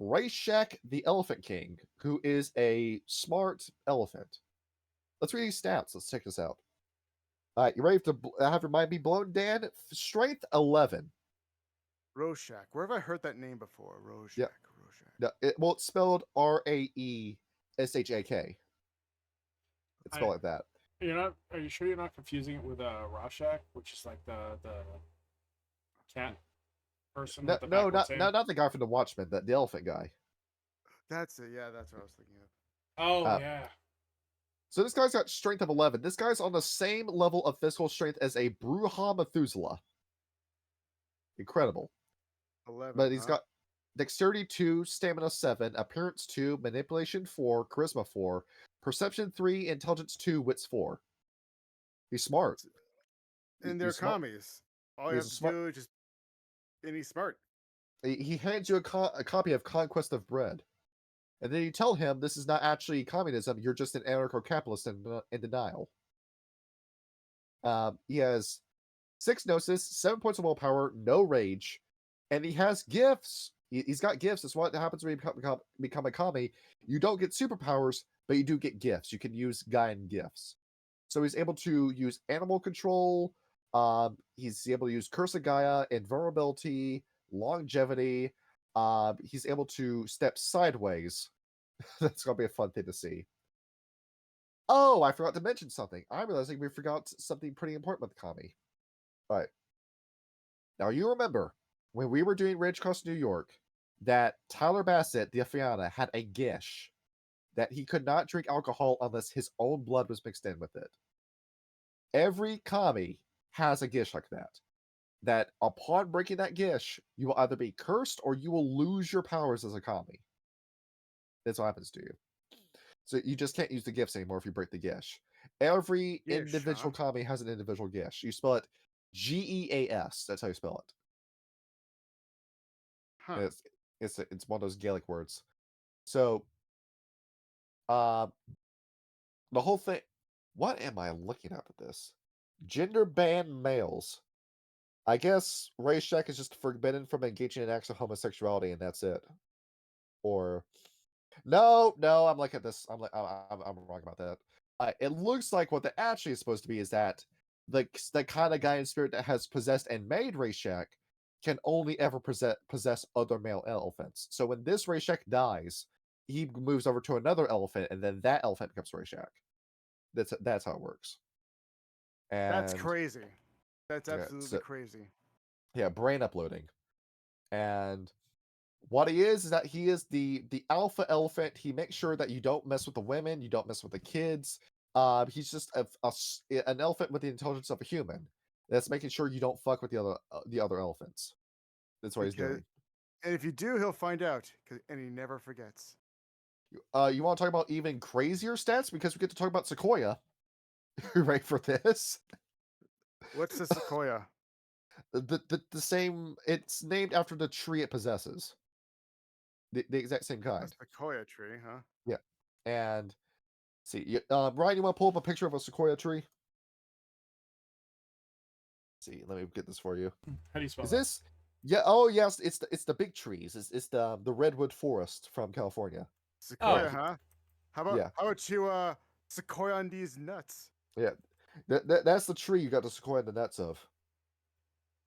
Rayshak the Elephant King, who is a smart elephant. Let's read these stats. Let's check this out. All right, you ready to have your mind be blown, Dan? Strength 11. Rorschach. Where have I heard that name before? Rorschach. Yeah. Rorschach. No, it's spelled Raeshak. It's spelled like that. Are you sure you're not confusing it with Rorschach, which is like the cat person? No, with the no, backwards name? not the guy from the Watchmen. The elephant guy. That's it. Yeah, that's what I was thinking of. Oh yeah. So this guy's got strength of 11. This guy's on the same level of physical strength as a Bruja Methuselah. Incredible. 11. But he's got dexterity 2, stamina 7, appearance 2, manipulation 4, charisma 4, perception 3, intelligence 2, wits 4. He's smart. And they're commies. All you have to do is just. And he's smart. He hands you a copy of Conquest of Bread. And then you tell him this is not actually communism, you're just an anarcho-capitalist in denial. He has 6 gnosis, 7 points of willpower, no rage, and he has gifts. He's got gifts. That's what happens when you become a kami. You don't get superpowers, but you do get gifts. You can use Gaian gifts. So he's able to use animal control. He's able to use Curse of Gaia, invulnerability, longevity. He's able to step sideways. That's going to be a fun thing to see. Oh, I forgot to mention something. I'm realizing we forgot something pretty important with the kami. All right. Now, you remember when we were doing Rage Across New York that Tyler Bassett, the Afiana, had a gish that he could not drink alcohol unless his own blood was mixed in with it. Every kami has a gish like that. That upon breaking that gish, you will either be cursed or you will lose your powers as a kami. That's what happens to you. So you just can't use the gifts anymore if you break the gish. Every individual kami has an individual gish. You spell it Geas. That's how you spell it. Huh. It's one of those Gaelic words. So, the whole thing. What am I looking at with this? Gender banned males. I guess Rayshak is just forbidden from engaging in acts of homosexuality, and that's it. Or no, I'm looking at this. I'm wrong about that. It looks like what that actually is supposed to be is that the kind of guy in spirit that has possessed and made Rayshak can only ever possess other male elephants. So when this Rayshak dies, he moves over to another elephant, and then that elephant becomes Rayshak. That's how it works. And that's crazy. That's absolutely crazy. Yeah, brain uploading. And what he is that he is the alpha elephant. He makes sure that you don't mess with the women, you don't mess with the kids. He's just an elephant with the intelligence of a human. That's making sure you don't fuck with the other elephants. That's what he's doing. And if you do, he'll find out, and he never forgets. You want to talk about even crazier stats? Because we get to talk about Sequoia. You ready for this? What's the Sequoia? The same. It's named after the tree it possesses. The exact same kind. A sequoia tree, huh? Yeah. And see, Ryan, you want to pull up a picture of a sequoia tree? See, let me get this for you. How do you spell Is that? this Yeah. Oh yes, it's the big trees. It's the redwood forest from California. Sequoia, Oh, huh? Yeah. How about you sequoia on these nuts? Yeah. That's the tree you got the sequoia in the nuts of.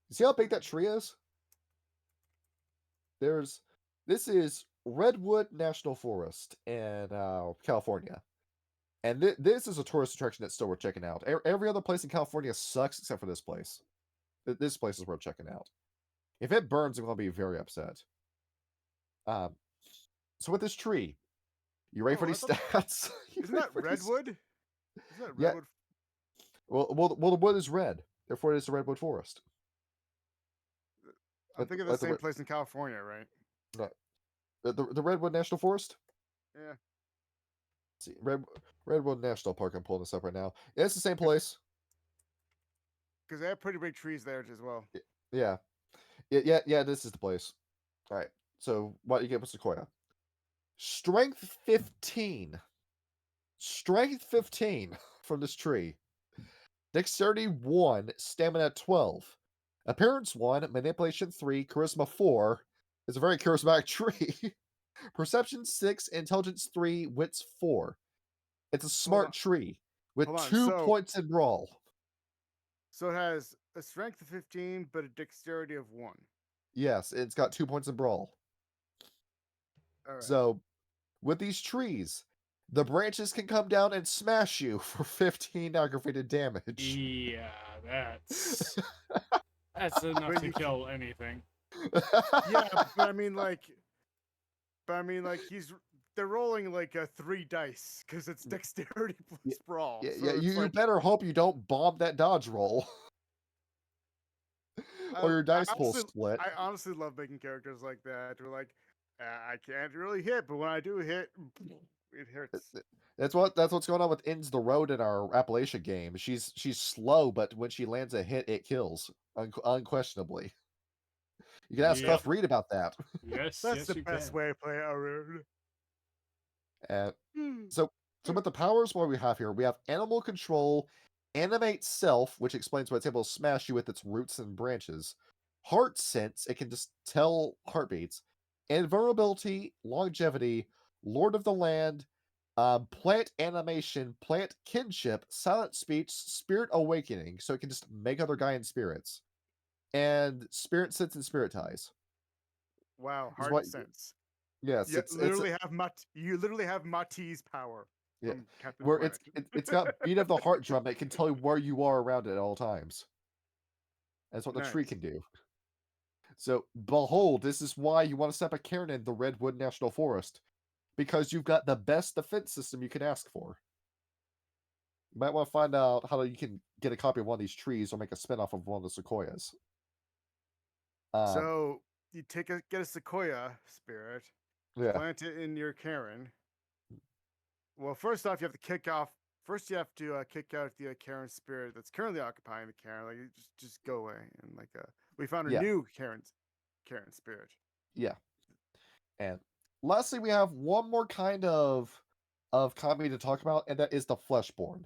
You see how big that tree is? There's this is Redwood National Forest in California. And this is a tourist attraction that's still worth checking out. Every other place in California sucks except for this place. This place is worth checking out. If it burns, I'm going to be very upset. Um, so with this tree, you ready for Oh, I these thought stats? You isn't ready that for these? redwood? Isn't that Yeah. redwood? Well, the wood is red. Therefore, it is the redwood forest. I'm thinking of the Like same place in California, right? no, the Redwood National Forest. Yeah, Let's see, Redwood National Park. I'm pulling this up right now. Yeah, it's the same place. because they have pretty big trees there as well. Yeah, yeah. This is the place. All right. So what do you get with Sequoia? Strength 15. Strength 15 from this tree. Dexterity 1, Stamina 12. Appearance 1, Manipulation 3, Charisma 4. It's a very charismatic tree. Perception 6, Intelligence 3, Wits 4. It's a Hold smart on, tree with hold on. 2 points in Brawl. So it has a strength of 15, but a dexterity of 1. Yes, it's got 2 points in Brawl. All right. So, with these trees, the branches can come down and smash you for 15 aggravated damage. yeah, that's enough But to you kill anything. yeah, but I mean like they're rolling like 3 dice because it's dexterity plus brawl. So Yeah, it's you like better hope you don't bomb that dodge roll. Or your dice pool split. I honestly love making characters like that. We're like, I can't really hit, but when I do hit, it hurts. That's what's going on with Ends the Road in our Appalachia game. She's slow, but when she lands a hit, it kills unquestionably. You can ask Yep. Clef Reed about that. Yes, That's yes, the you best can. way to play Arun. Uh, so with the powers, what we have here, we have Animal Control, Animate Self, which explains why it's able to smash you with its roots and branches. Heart Sense, it can just tell heartbeats. Invulnerability, Longevity, Lord of the Land, Plant Animation, Plant Kinship, Silent Speech, Spirit Awakening, so it can just make other Gaian spirits. And Spirit Sense and Spirit Ties. Wow, Is heart what sense. yes, You it's literally have you literally have Mati's power yeah, from Captain where Planet. it's got beat of the heart drum. It can tell you where you are around it at all times. That's what the tree Nice. can do. So behold, this is why you want to set up a cairn in the Redwood National Forest, because you've got the best defense system you can ask for. You might want to find out how you can get a copy of one of these trees or make a spin-off of one of the sequoias. So you get a sequoia spirit, Yeah, plant it in your Karen. Well, first off, you have to kick off. First, you have to kick out the Karen spirit that's currently occupying the Karen. Like, just go away. And like, we found a yeah, new Karen spirit. yeah. And lastly, we have one more kind of comedy to talk about, and that is the Fleshborn.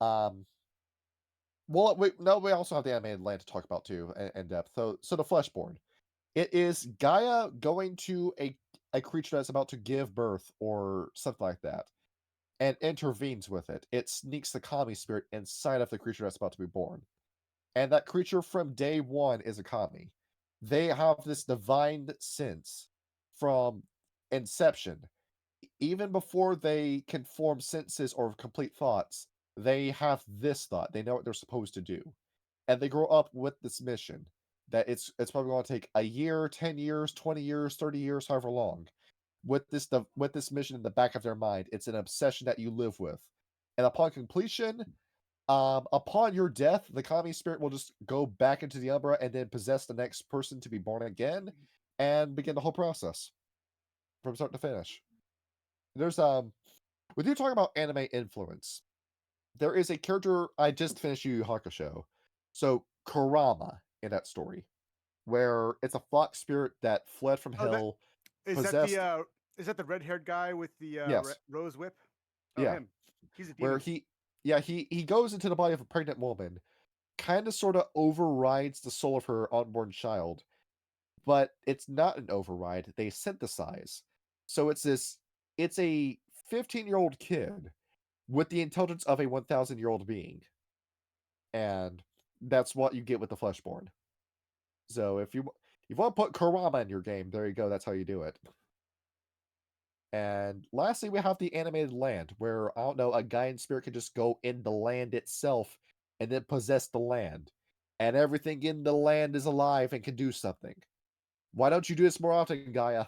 Um, well, we also have the animated land to talk about too in depth. So the Fleshborn. It is Gaia going to a creature that's about to give birth or something like that, and intervenes with it. It sneaks the kami spirit inside of the creature that's about to be born. And that creature from day one is a kami. They have this divine sense from inception. Even before they can form senses or complete thoughts, they have this thought. They know what they're supposed to do. And they grow up with this mission that it's probably going to take a year, 10 years, 20 years, 30 years, however long. With this mission in the back of their mind, it's an obsession that you live with. And upon completion, upon your death, the kami spirit will just go back into the Umbra and then possess the next person to be born again and begin the whole process from start to finish. There's with you talking about anime influence, there is a character I just finished Yu Yu Hakusho. So Kurama in that story, where it's a fox spirit that fled from Oh, that hell, is possessed. is that the red-haired guy with the Yes, rose whip? Oh, yeah, him. He's a where demon. he goes into the body of a pregnant woman, kind of sort of overrides the soul of her unborn child, but it's not an override. They synthesize. So it's a 15-year-old kid with the intelligence of a 1,000-year-old being. And that's what you get with the Fleshborn. So if you want to put Kurama in your game, there you go. That's how you do it. And lastly, we have the animated land, where, I don't know, a Gaian spirit can just go in the land itself and then possess the land. And everything in the land is alive and can do something. Why don't you do this more often, Gaia?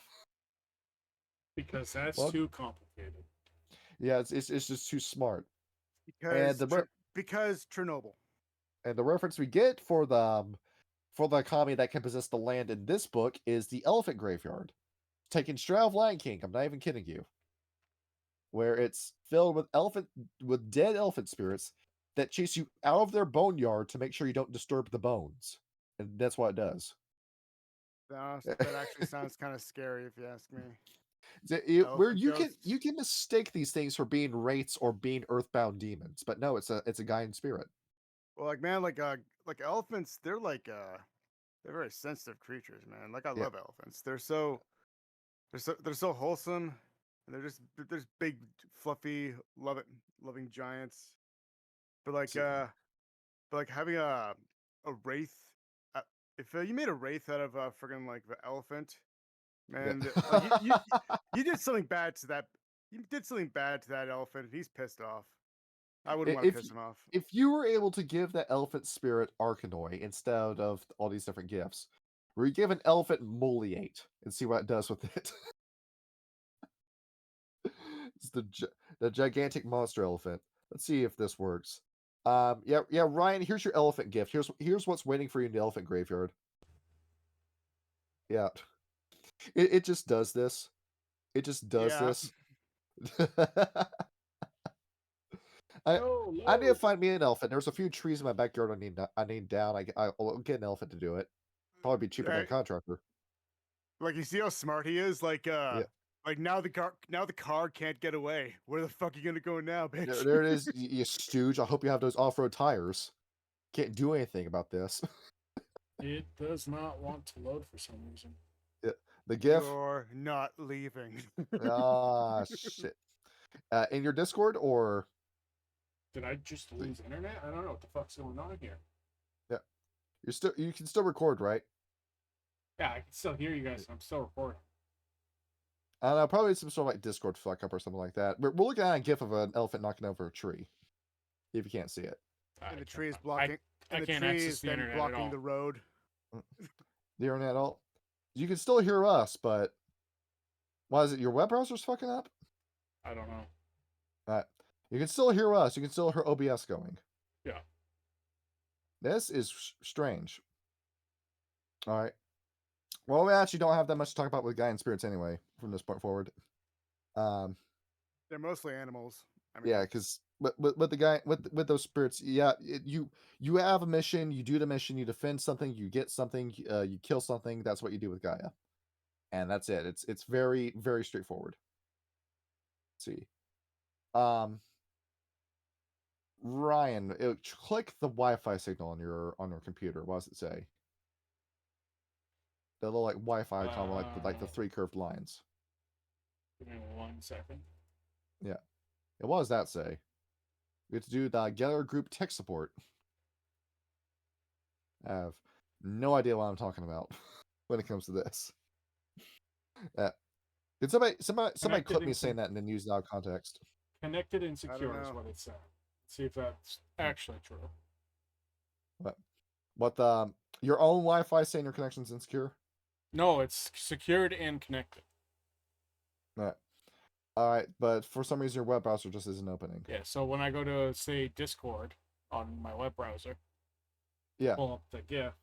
Because that's Well, too complicated. yeah, it's just too smart. Because And because Chernobyl. and the reference we get for the kami that can possess the land in this book is the elephant graveyard, taken straight out of Lion King. I'm not even kidding you. Where it's filled with dead elephant spirits that chase you out of their boneyard to make sure you don't disturb the bones, and that's what it does. That actually sounds kind of scary, if you ask me. Where Elephant you ghosts. can mistake these things for being wraiths or being earthbound demons, but no, it's a Gaian spirit. Well, like man, like elephants, they're very sensitive creatures, man. Like I Yeah, love elephants. They're so wholesome, and they're just big, fluffy, loving giants. But like See, but like having a wraith, uh, if you made a wraith out of friggin' like the elephant, yeah. man, like you did something bad to that. You did something bad to that elephant, and he's pissed off. I wouldn't want to if piss him off. if you were able to give that elephant spirit Arcanoi instead of all these different gifts, where you give an elephant Moliate and see what it does with it. It's the gigantic monster elephant. Let's see if this works. Yeah, Ryan, here's your elephant gift. Here's what's waiting for you in the elephant graveyard. Yeah. It just does this. It just does Yeah. this. I No, I need to no. find me an elephant. There's a few trees in my backyard I need down. I'll get an elephant to do it. Probably be cheaper than a Right. contractor. Like you see how smart he is. Yeah. Like now the car can't get away. Where the fuck are you gonna go now, bitch? There it is, you stooge. I hope you have those off-road tires. Can't do anything about this. It does not want to load for some reason. Yeah. The GIF. You're not leaving. Ah, shit. In your Discord or Did I just lose internet? I don't know what the fuck's going on here. yeah, you can still record, right? Yeah, I can still hear you guys. And I'm still recording. I don't know, probably some sort of like Discord fuck up or something like that. We're looking at a GIF of an elephant knocking over a tree. If you can't see it, And the tree is blocking. I And the can't tree access is the then internet at all. blocking the road. the internet all. You can still hear us, but why is it your web browser's fucking up? I don't know. You can still hear us. You can still hear OBS going. Yeah. This is strange. All right. Well, we actually don't have that much to talk about with Gaia and spirits anyway from this point forward. They're mostly animals. I mean, Yeah, because with the guy with those spirits, yeah, you have a mission, you do the mission, you defend something, you get something, you kill something. That's what you do with Gaia, and that's it. It's very very straightforward. Let's see, Ryan, click the Wi-Fi signal on your computer. What does it say? The little like Wi-Fi icon, like the three curved lines. Give me 1 second. Yeah, what does that say? We have to do the Galliard group tech support. I have no idea what I'm talking about when it comes to this. Did somebody clip me saying that and then use it out of context? Connected and secure is know. what it said. Let's see if that's actually true. What your own Wi-Fi saying your connection's insecure? No, it's secured and connected. All right, but for some reason your web browser just isn't opening. Yeah, so when I go to, say, Discord on my web browser, Yeah. pull up the GIF,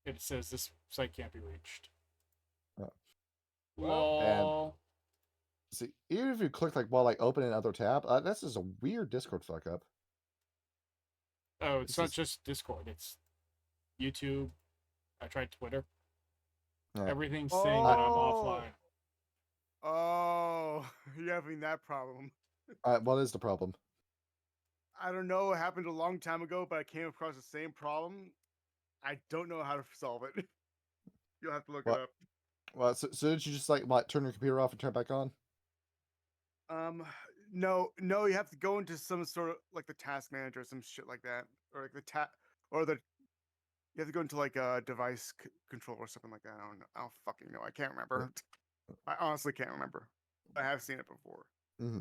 it says this site can't be reached. Lol. See, even if you click like open another tab, that's just a weird Discord fuck up. Oh, it's not just Discord. It's YouTube. I tried Twitter. Yeah. Everything's saying that I'm offline. Oh, you're having that problem. What is the problem? I don't know. It happened a long time ago, but I came across the same problem. I don't know how to solve it. You'll have to look it What? up. Well, so did you just like what, turn your computer off and turn it back on? No, you have to go into some sort of like the task manager or some shit like that, or like you have to go into like a device control or something like that. I don't fucking know. I can't remember. I honestly can't remember. I have seen it before. Mm-hmm.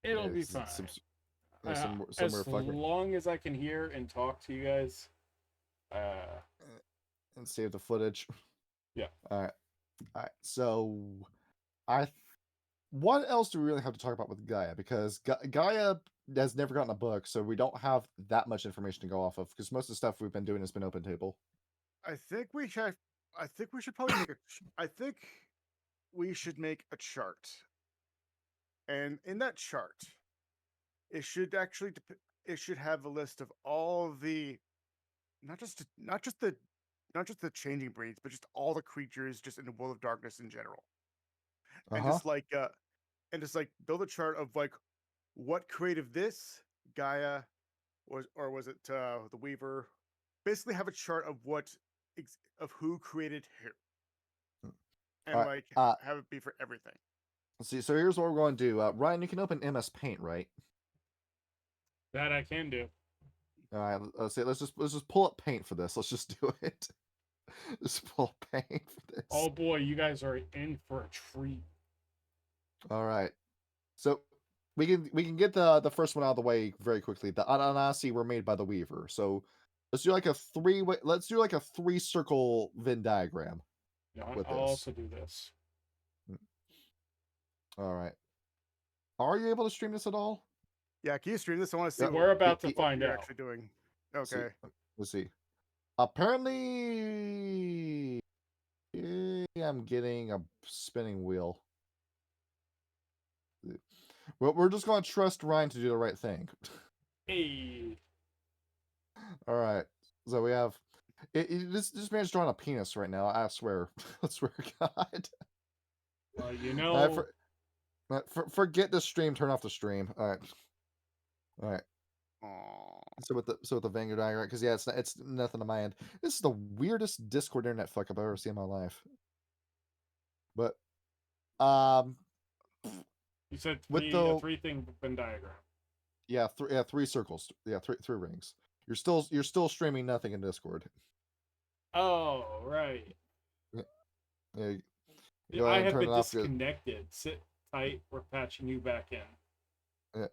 It'll be fine. Somewhere As fucking long as I can hear and talk to you guys. and save the footage. Yeah. All right. So, I. What else do we really have to talk about with Gaia? Because Gaia has never gotten a book, so we don't have that much information to go off of. Because most of the stuff we've been doing has been open table. I think we should. I think we should probably make a. I think we should make a chart, and in that chart, it should actually it should have a list of all the not just the changing breeds, but just all the creatures just in the world of darkness in general, and Uh-huh. just like build a chart of like what created this Gaia was it the Weaver? Basically, have a chart of of who created who, All and right. like have it be for everything. Let's see. So here's what we're going to do. Ryan, you can open MS Paint, right? That I can do. All right. Let's see. Let's just pull up Paint for this. Let's just do it. Just pull up Paint for this. Oh boy, you guys are in for a treat. All right. So we can get the first one out of the way very quickly. The Ananasi were made by the Weaver. So let's do like a three circle Venn diagram Yeah, with I'll this. also do this. All right. Are you able to stream this at all? Yeah, can you stream this? I want to see. Yeah, We're about to what find you're out. actually doing. Let's see. Okay. Let's see. Apparently, I'm getting a spinning wheel. Well, we're just going to trust Ryan to do the right thing. Hey. All right. So we have this man's drawing a penis right now. I swear. I swear to God. Well, you know. Forget the stream. Turn off the stream. All right. All right. Aww. So with the Vanguard diagram, because yeah, it's nothing on my end. This is the weirdest Discord internet fuck I've ever seen in my life. But You said with a three-thing Venn diagram. Yeah, three circles. Yeah, three rings. You're still streaming nothing in Discord. Oh, right. Yeah, I have been disconnected. Sit tight. We're patching you back in. Yeah.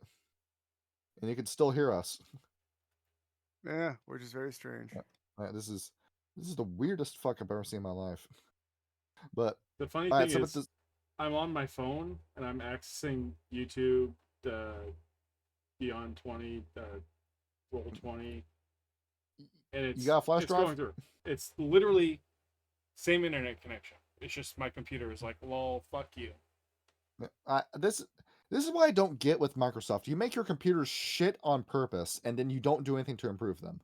And you can still hear us. Yeah, which is very strange. Yeah, this is the weirdest fuck I've ever seen in my life. But the funny thing is, I'm on my phone and I'm accessing YouTube, Beyond 20, Roll20, and it's you got a flash drive? Going through. It's literally same internet connection. It's just my computer is like, lol, fuck you. This is what I don't get with Microsoft. You make your computers shit on purpose, and then you don't do anything to improve them.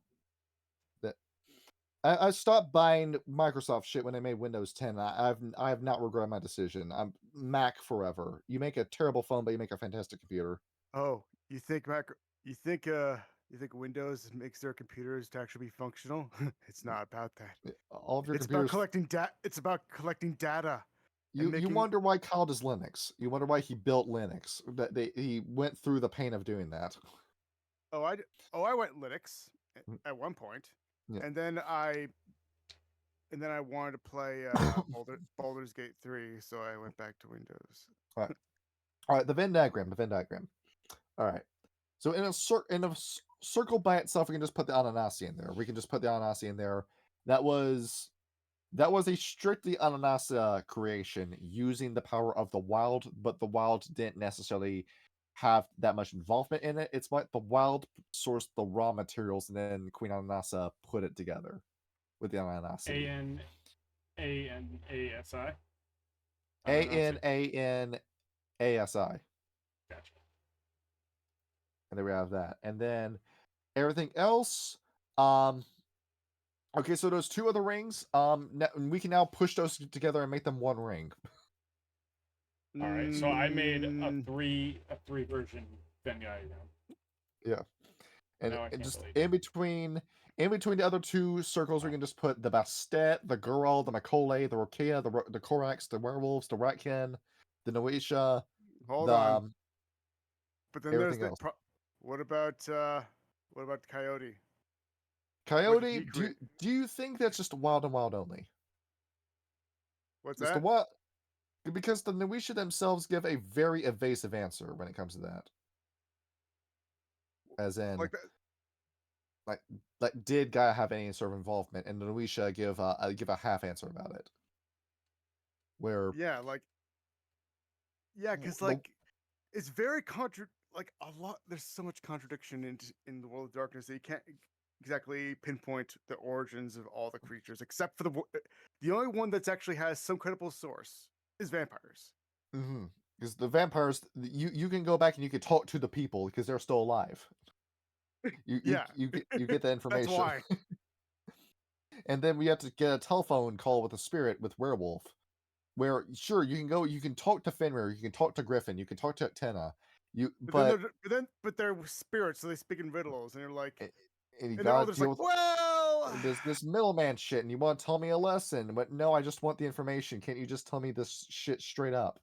I stopped buying Microsoft shit when they made Windows 10. I have not regretted my decision. I'm Mac forever. You make a terrible phone, but you make a fantastic computer. Oh, you think Windows makes their computers to actually be functional? It's not about that. All of your it's computers. about collecting data. It's about collecting data. You wonder why Kyle does Linux. You wonder why he built Linux. That he went through the pain of doing that. Oh, I went Linux at one point, yeah. and then I wanted to play Baldur's Gate 3, so I went back to Windows. All right. The Venn diagram. All right. So in a circle by itself, we can just put the Ananasi in there. We can just put the Ananasi in there. That was a strictly Ananas creation using the power of the wild, but the wild didn't necessarily have that much involvement in it. It's like the wild sourced the raw materials, and then Queen Ananasa put it together with the Ananasi. A-N-A-S-I? A-N-A-N-A-S-I. Gotcha. And there we have that. And then everything else, okay, so those two other rings, we can now push those together and make them one ring. All right, so I made a three version Venn diagram. Yeah, and just in between In between the other two circles, we can just put the Bastet, the Gural, the Macaulay, the Rokea, the Korax, the Werewolves, the Ratkin, the Noisha, Hold the on. But then there's everything the else. what about Coyote? What did Coyote, he create? do you think that's just wild and wild only? What's Just the that? what? Because the Noisha themselves give a very evasive answer when it comes to that. As in, Like that? like did Gaia have any sort of involvement? And the Noisha give a half answer about it. Where Yeah, because the it's very like a lot. There's so much contradiction in the world of darkness that you can't exactly pinpoint the origins of all the creatures, except for the only one that's actually has some credible source is vampires. because the vampires, you can go back and you can talk to the people because they're still alive. Yeah, You get the that's information. why. And then we have to get a telephone call with a spirit with Werewolf. Where sure you can go, you can talk to Fenrir, you can talk to Griffin, you can talk to Tenna. But they're spirits, so they speak in riddles, and you're like, and you and they're all gotta just deal like, with well, this middleman shit, and you want to tell me a lesson, but no, I just want the information. Can't you just tell me this shit straight up?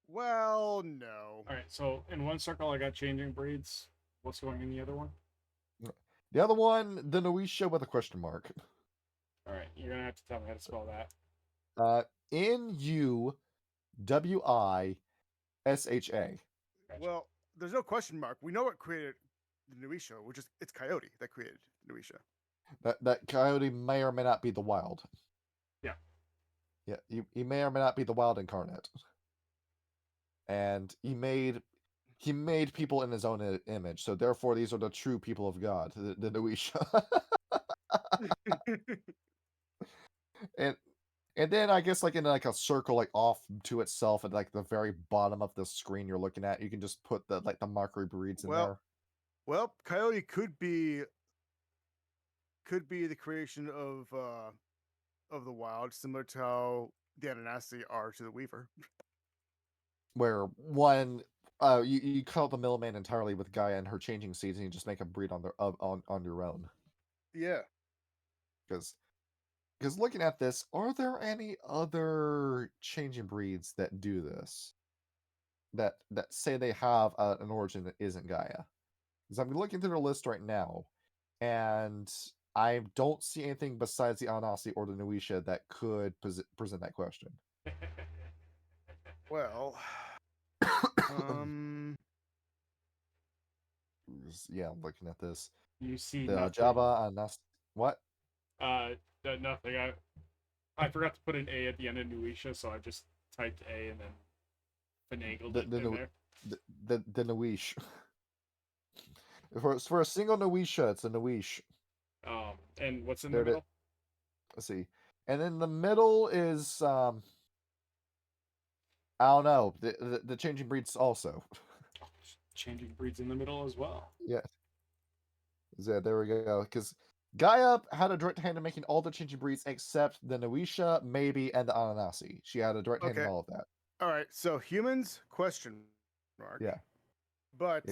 well, no. All right, so in one circle I got changing breeds. What's going in the other one? The other one, the Noisha with a question mark. All right, you're gonna have to tell me how to spell that. Well, Nuwisha. Well, there's no question mark. We know what created the Nuisha, which is it's Coyote that created Nuisha. That coyote may or may not be the wild. Yeah. Yeah, he may or may not be the wild incarnate. And he made people in his own image, so therefore these are the true people of God, the Nuisha. and and then I guess like in like a circle like off to itself at like the very bottom of the screen you're looking at, you can just put the like the mockery breeds in there. Well, Coyote could be the creation of the wild, similar to how the Ananasi are to the Weaver. Where one you cut out the middleman entirely with Gaia and her changing seeds, and you just make a breed on their on your own. Yeah. Because looking at this, are there any other changing breeds that do this? That say they have an origin that isn't Gaia? Because I'm looking through the list right now, and I don't see anything besides the Ananasi or the Nuisha that could present that question. Well, Yeah, I'm looking at this. You see The nothing. Java Anas. What? Nothing. I forgot to put an A at the end of Nuisha, so I just typed A and then finagled it in there. The Nuish. For a single Nuisha, it's a Nuish. And what's in the middle? Let's see. And in the middle is I don't know. The changing breeds also. Changing breeds in the middle as well. Yeah. Yeah, there we go. Because Gaia had a direct hand in making all the changing breeds except the Nuisha, maybe, and the Ananasi. She had a direct hand in all of that. All right. So humans? Question mark. Yeah. But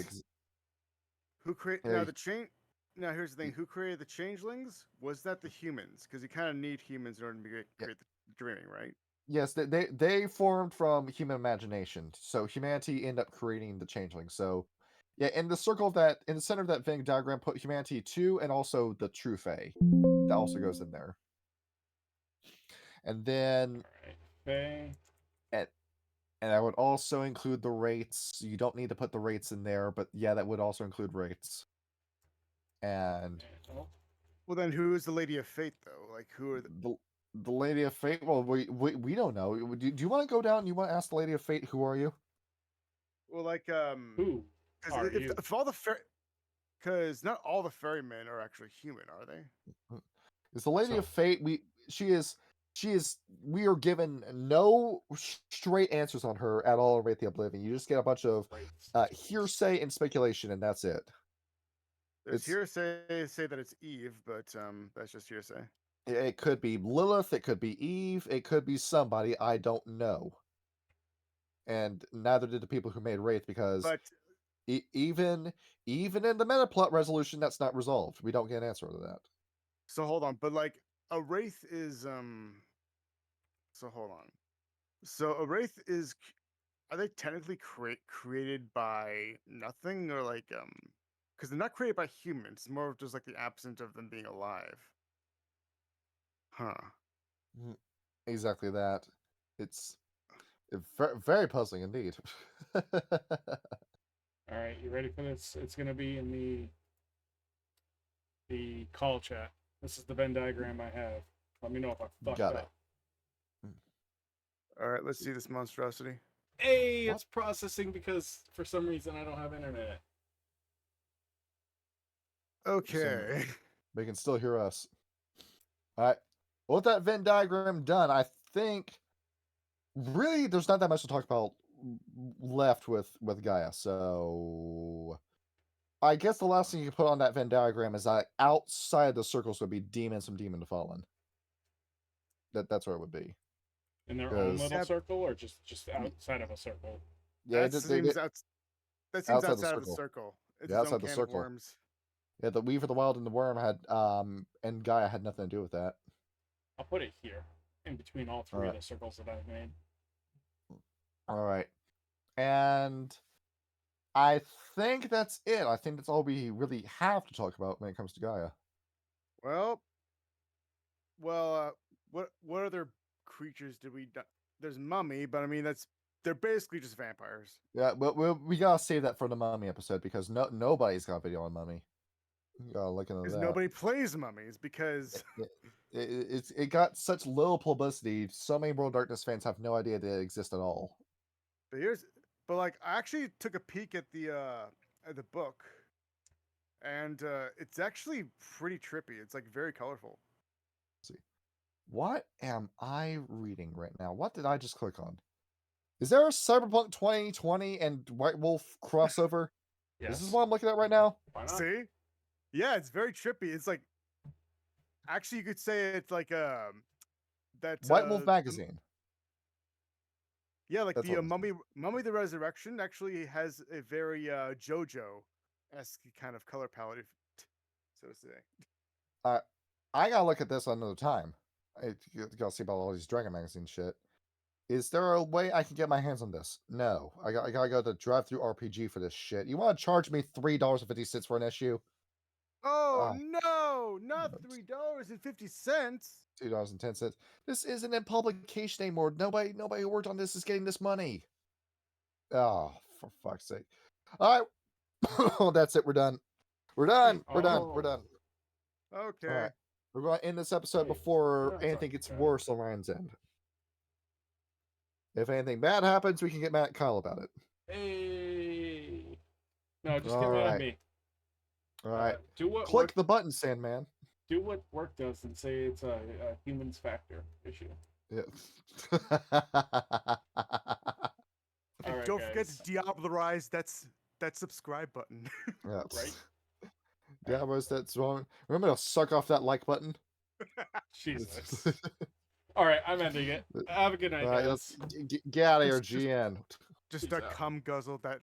who created now the change? Now here's the thing: who created the changelings? Was that the humans? Because you kind of need humans in order to create the dreaming, right? Yes, they formed from human imagination. So humanity ended up creating the changeling. So yeah, in the circle of that, in the center of that Venn diagram, put humanity 2 and also the true Fae. That also goes in there. And then Fae. And I would also include the rates. You don't need to put the rates in there, but yeah, that would also include rates. And well, then who is the Lady of Fate though? Like who are the Lady of Fate? Well, we don't know. Do you want to go down? You want to ask the Lady of Fate, who are you? Well, like who are you? If all the because not all the ferrymen are actually human, are they? Is the Lady of Fate? We are given no straight answers on her at all in Wraith the Oblivion. You just get a bunch of hearsay and speculation, and that's it. There's hearsay say that it's Eve, but that's just hearsay. It could be Lilith, it could be Eve, it could be somebody I don't know. And neither did the people who made Wraith, because even in the meta plot resolution, that's not resolved. We don't get an answer to that. So hold on, but like a wraith is So hold on. So a wraith is are they technically created by nothing or like because they're not created by humans, it's more of just like the absence of them being alive. Huh. Exactly that. It's very puzzling indeed. All right, you ready for this? It's gonna be in the call chat. This is the Venn diagram I have. Let me know if I fucked Got it. up. All right, let's see this monstrosity. Hey, What? it's processing because for some reason I don't have internet. Okay. They can still hear us. All right. Well, with that Venn diagram done, I think really there's not that much to talk about left with Gaia. So I guess the last thing you can put on that Venn diagram is that outside the circles would be demons from Demon to Fallen. That's where it would be. In their own 'Cause- little Yep. circle or just outside of a circle? Yeah, That seems outside the outside of the circle. circle. It's Yeah, its own outside the can of circle. worms. Yeah, the Weave of the Wild and the Worm had and Gaia had nothing to do with that. I'll put it here, in between all three Alright. of the circles that I've made. All right. And I think that's it. I think that's all we really have to talk about when it comes to Gaia. Well, what other creatures did we? There's mummy, but I mean they're basically just vampires. Yeah, but we gotta save that for the Mummy episode because nobody's got a video on Mummy. You gotta look into Because that. nobody plays mummies because It got such little publicity. So many World Darkness fans have no idea they exist at all. but like I actually took a peek at the book, and it's actually pretty trippy. It's like very colorful. What am I reading right now? What did I just click on? Is there a Cyberpunk 2020 and White Wolf crossover? Yes. This is what I'm looking at right now. Why not? See, yeah, it's very trippy. It's like actually you could say it's like that White Wolf magazine. Yeah, like That's the what it is. Mummy the Resurrection actually has a very JoJo-esque kind of color palette, so to say. I gotta look at this another time. You gotta see about all these Dragon magazine shit. Is there a way I can get my hands on this? No. I gotta go to Drive-Thru RPG for this shit. You want to charge me $3.50 for an issue? Oh Oh. no, not No. $3.50. $2.10. This isn't in publication anymore. Nobody who worked on this is getting this money. Oh, for fuck's sake. All right. That's it. We're done. We're done. We're done. We're done. Okay. All right. We're going to end this episode Hey, before we're not anything talking gets about- worse on Ryan's end. If anything bad happens, we can get mad at Kyle about it. Hey. No, just All get mad right. at me. All right. Do what Click work, the button, Sandman. do what work does and say it's a humans factor issue. Yeah. And Alright, don't forget guys. to diablerize that subscribe button. Yeah. Right? Yeah, was that's wrong. Remember to suck off that like button. Jesus. All right, I'm ending it. Have a good night, All right, guys. let's get out of here, GN. Just Peace out. cum guzzle that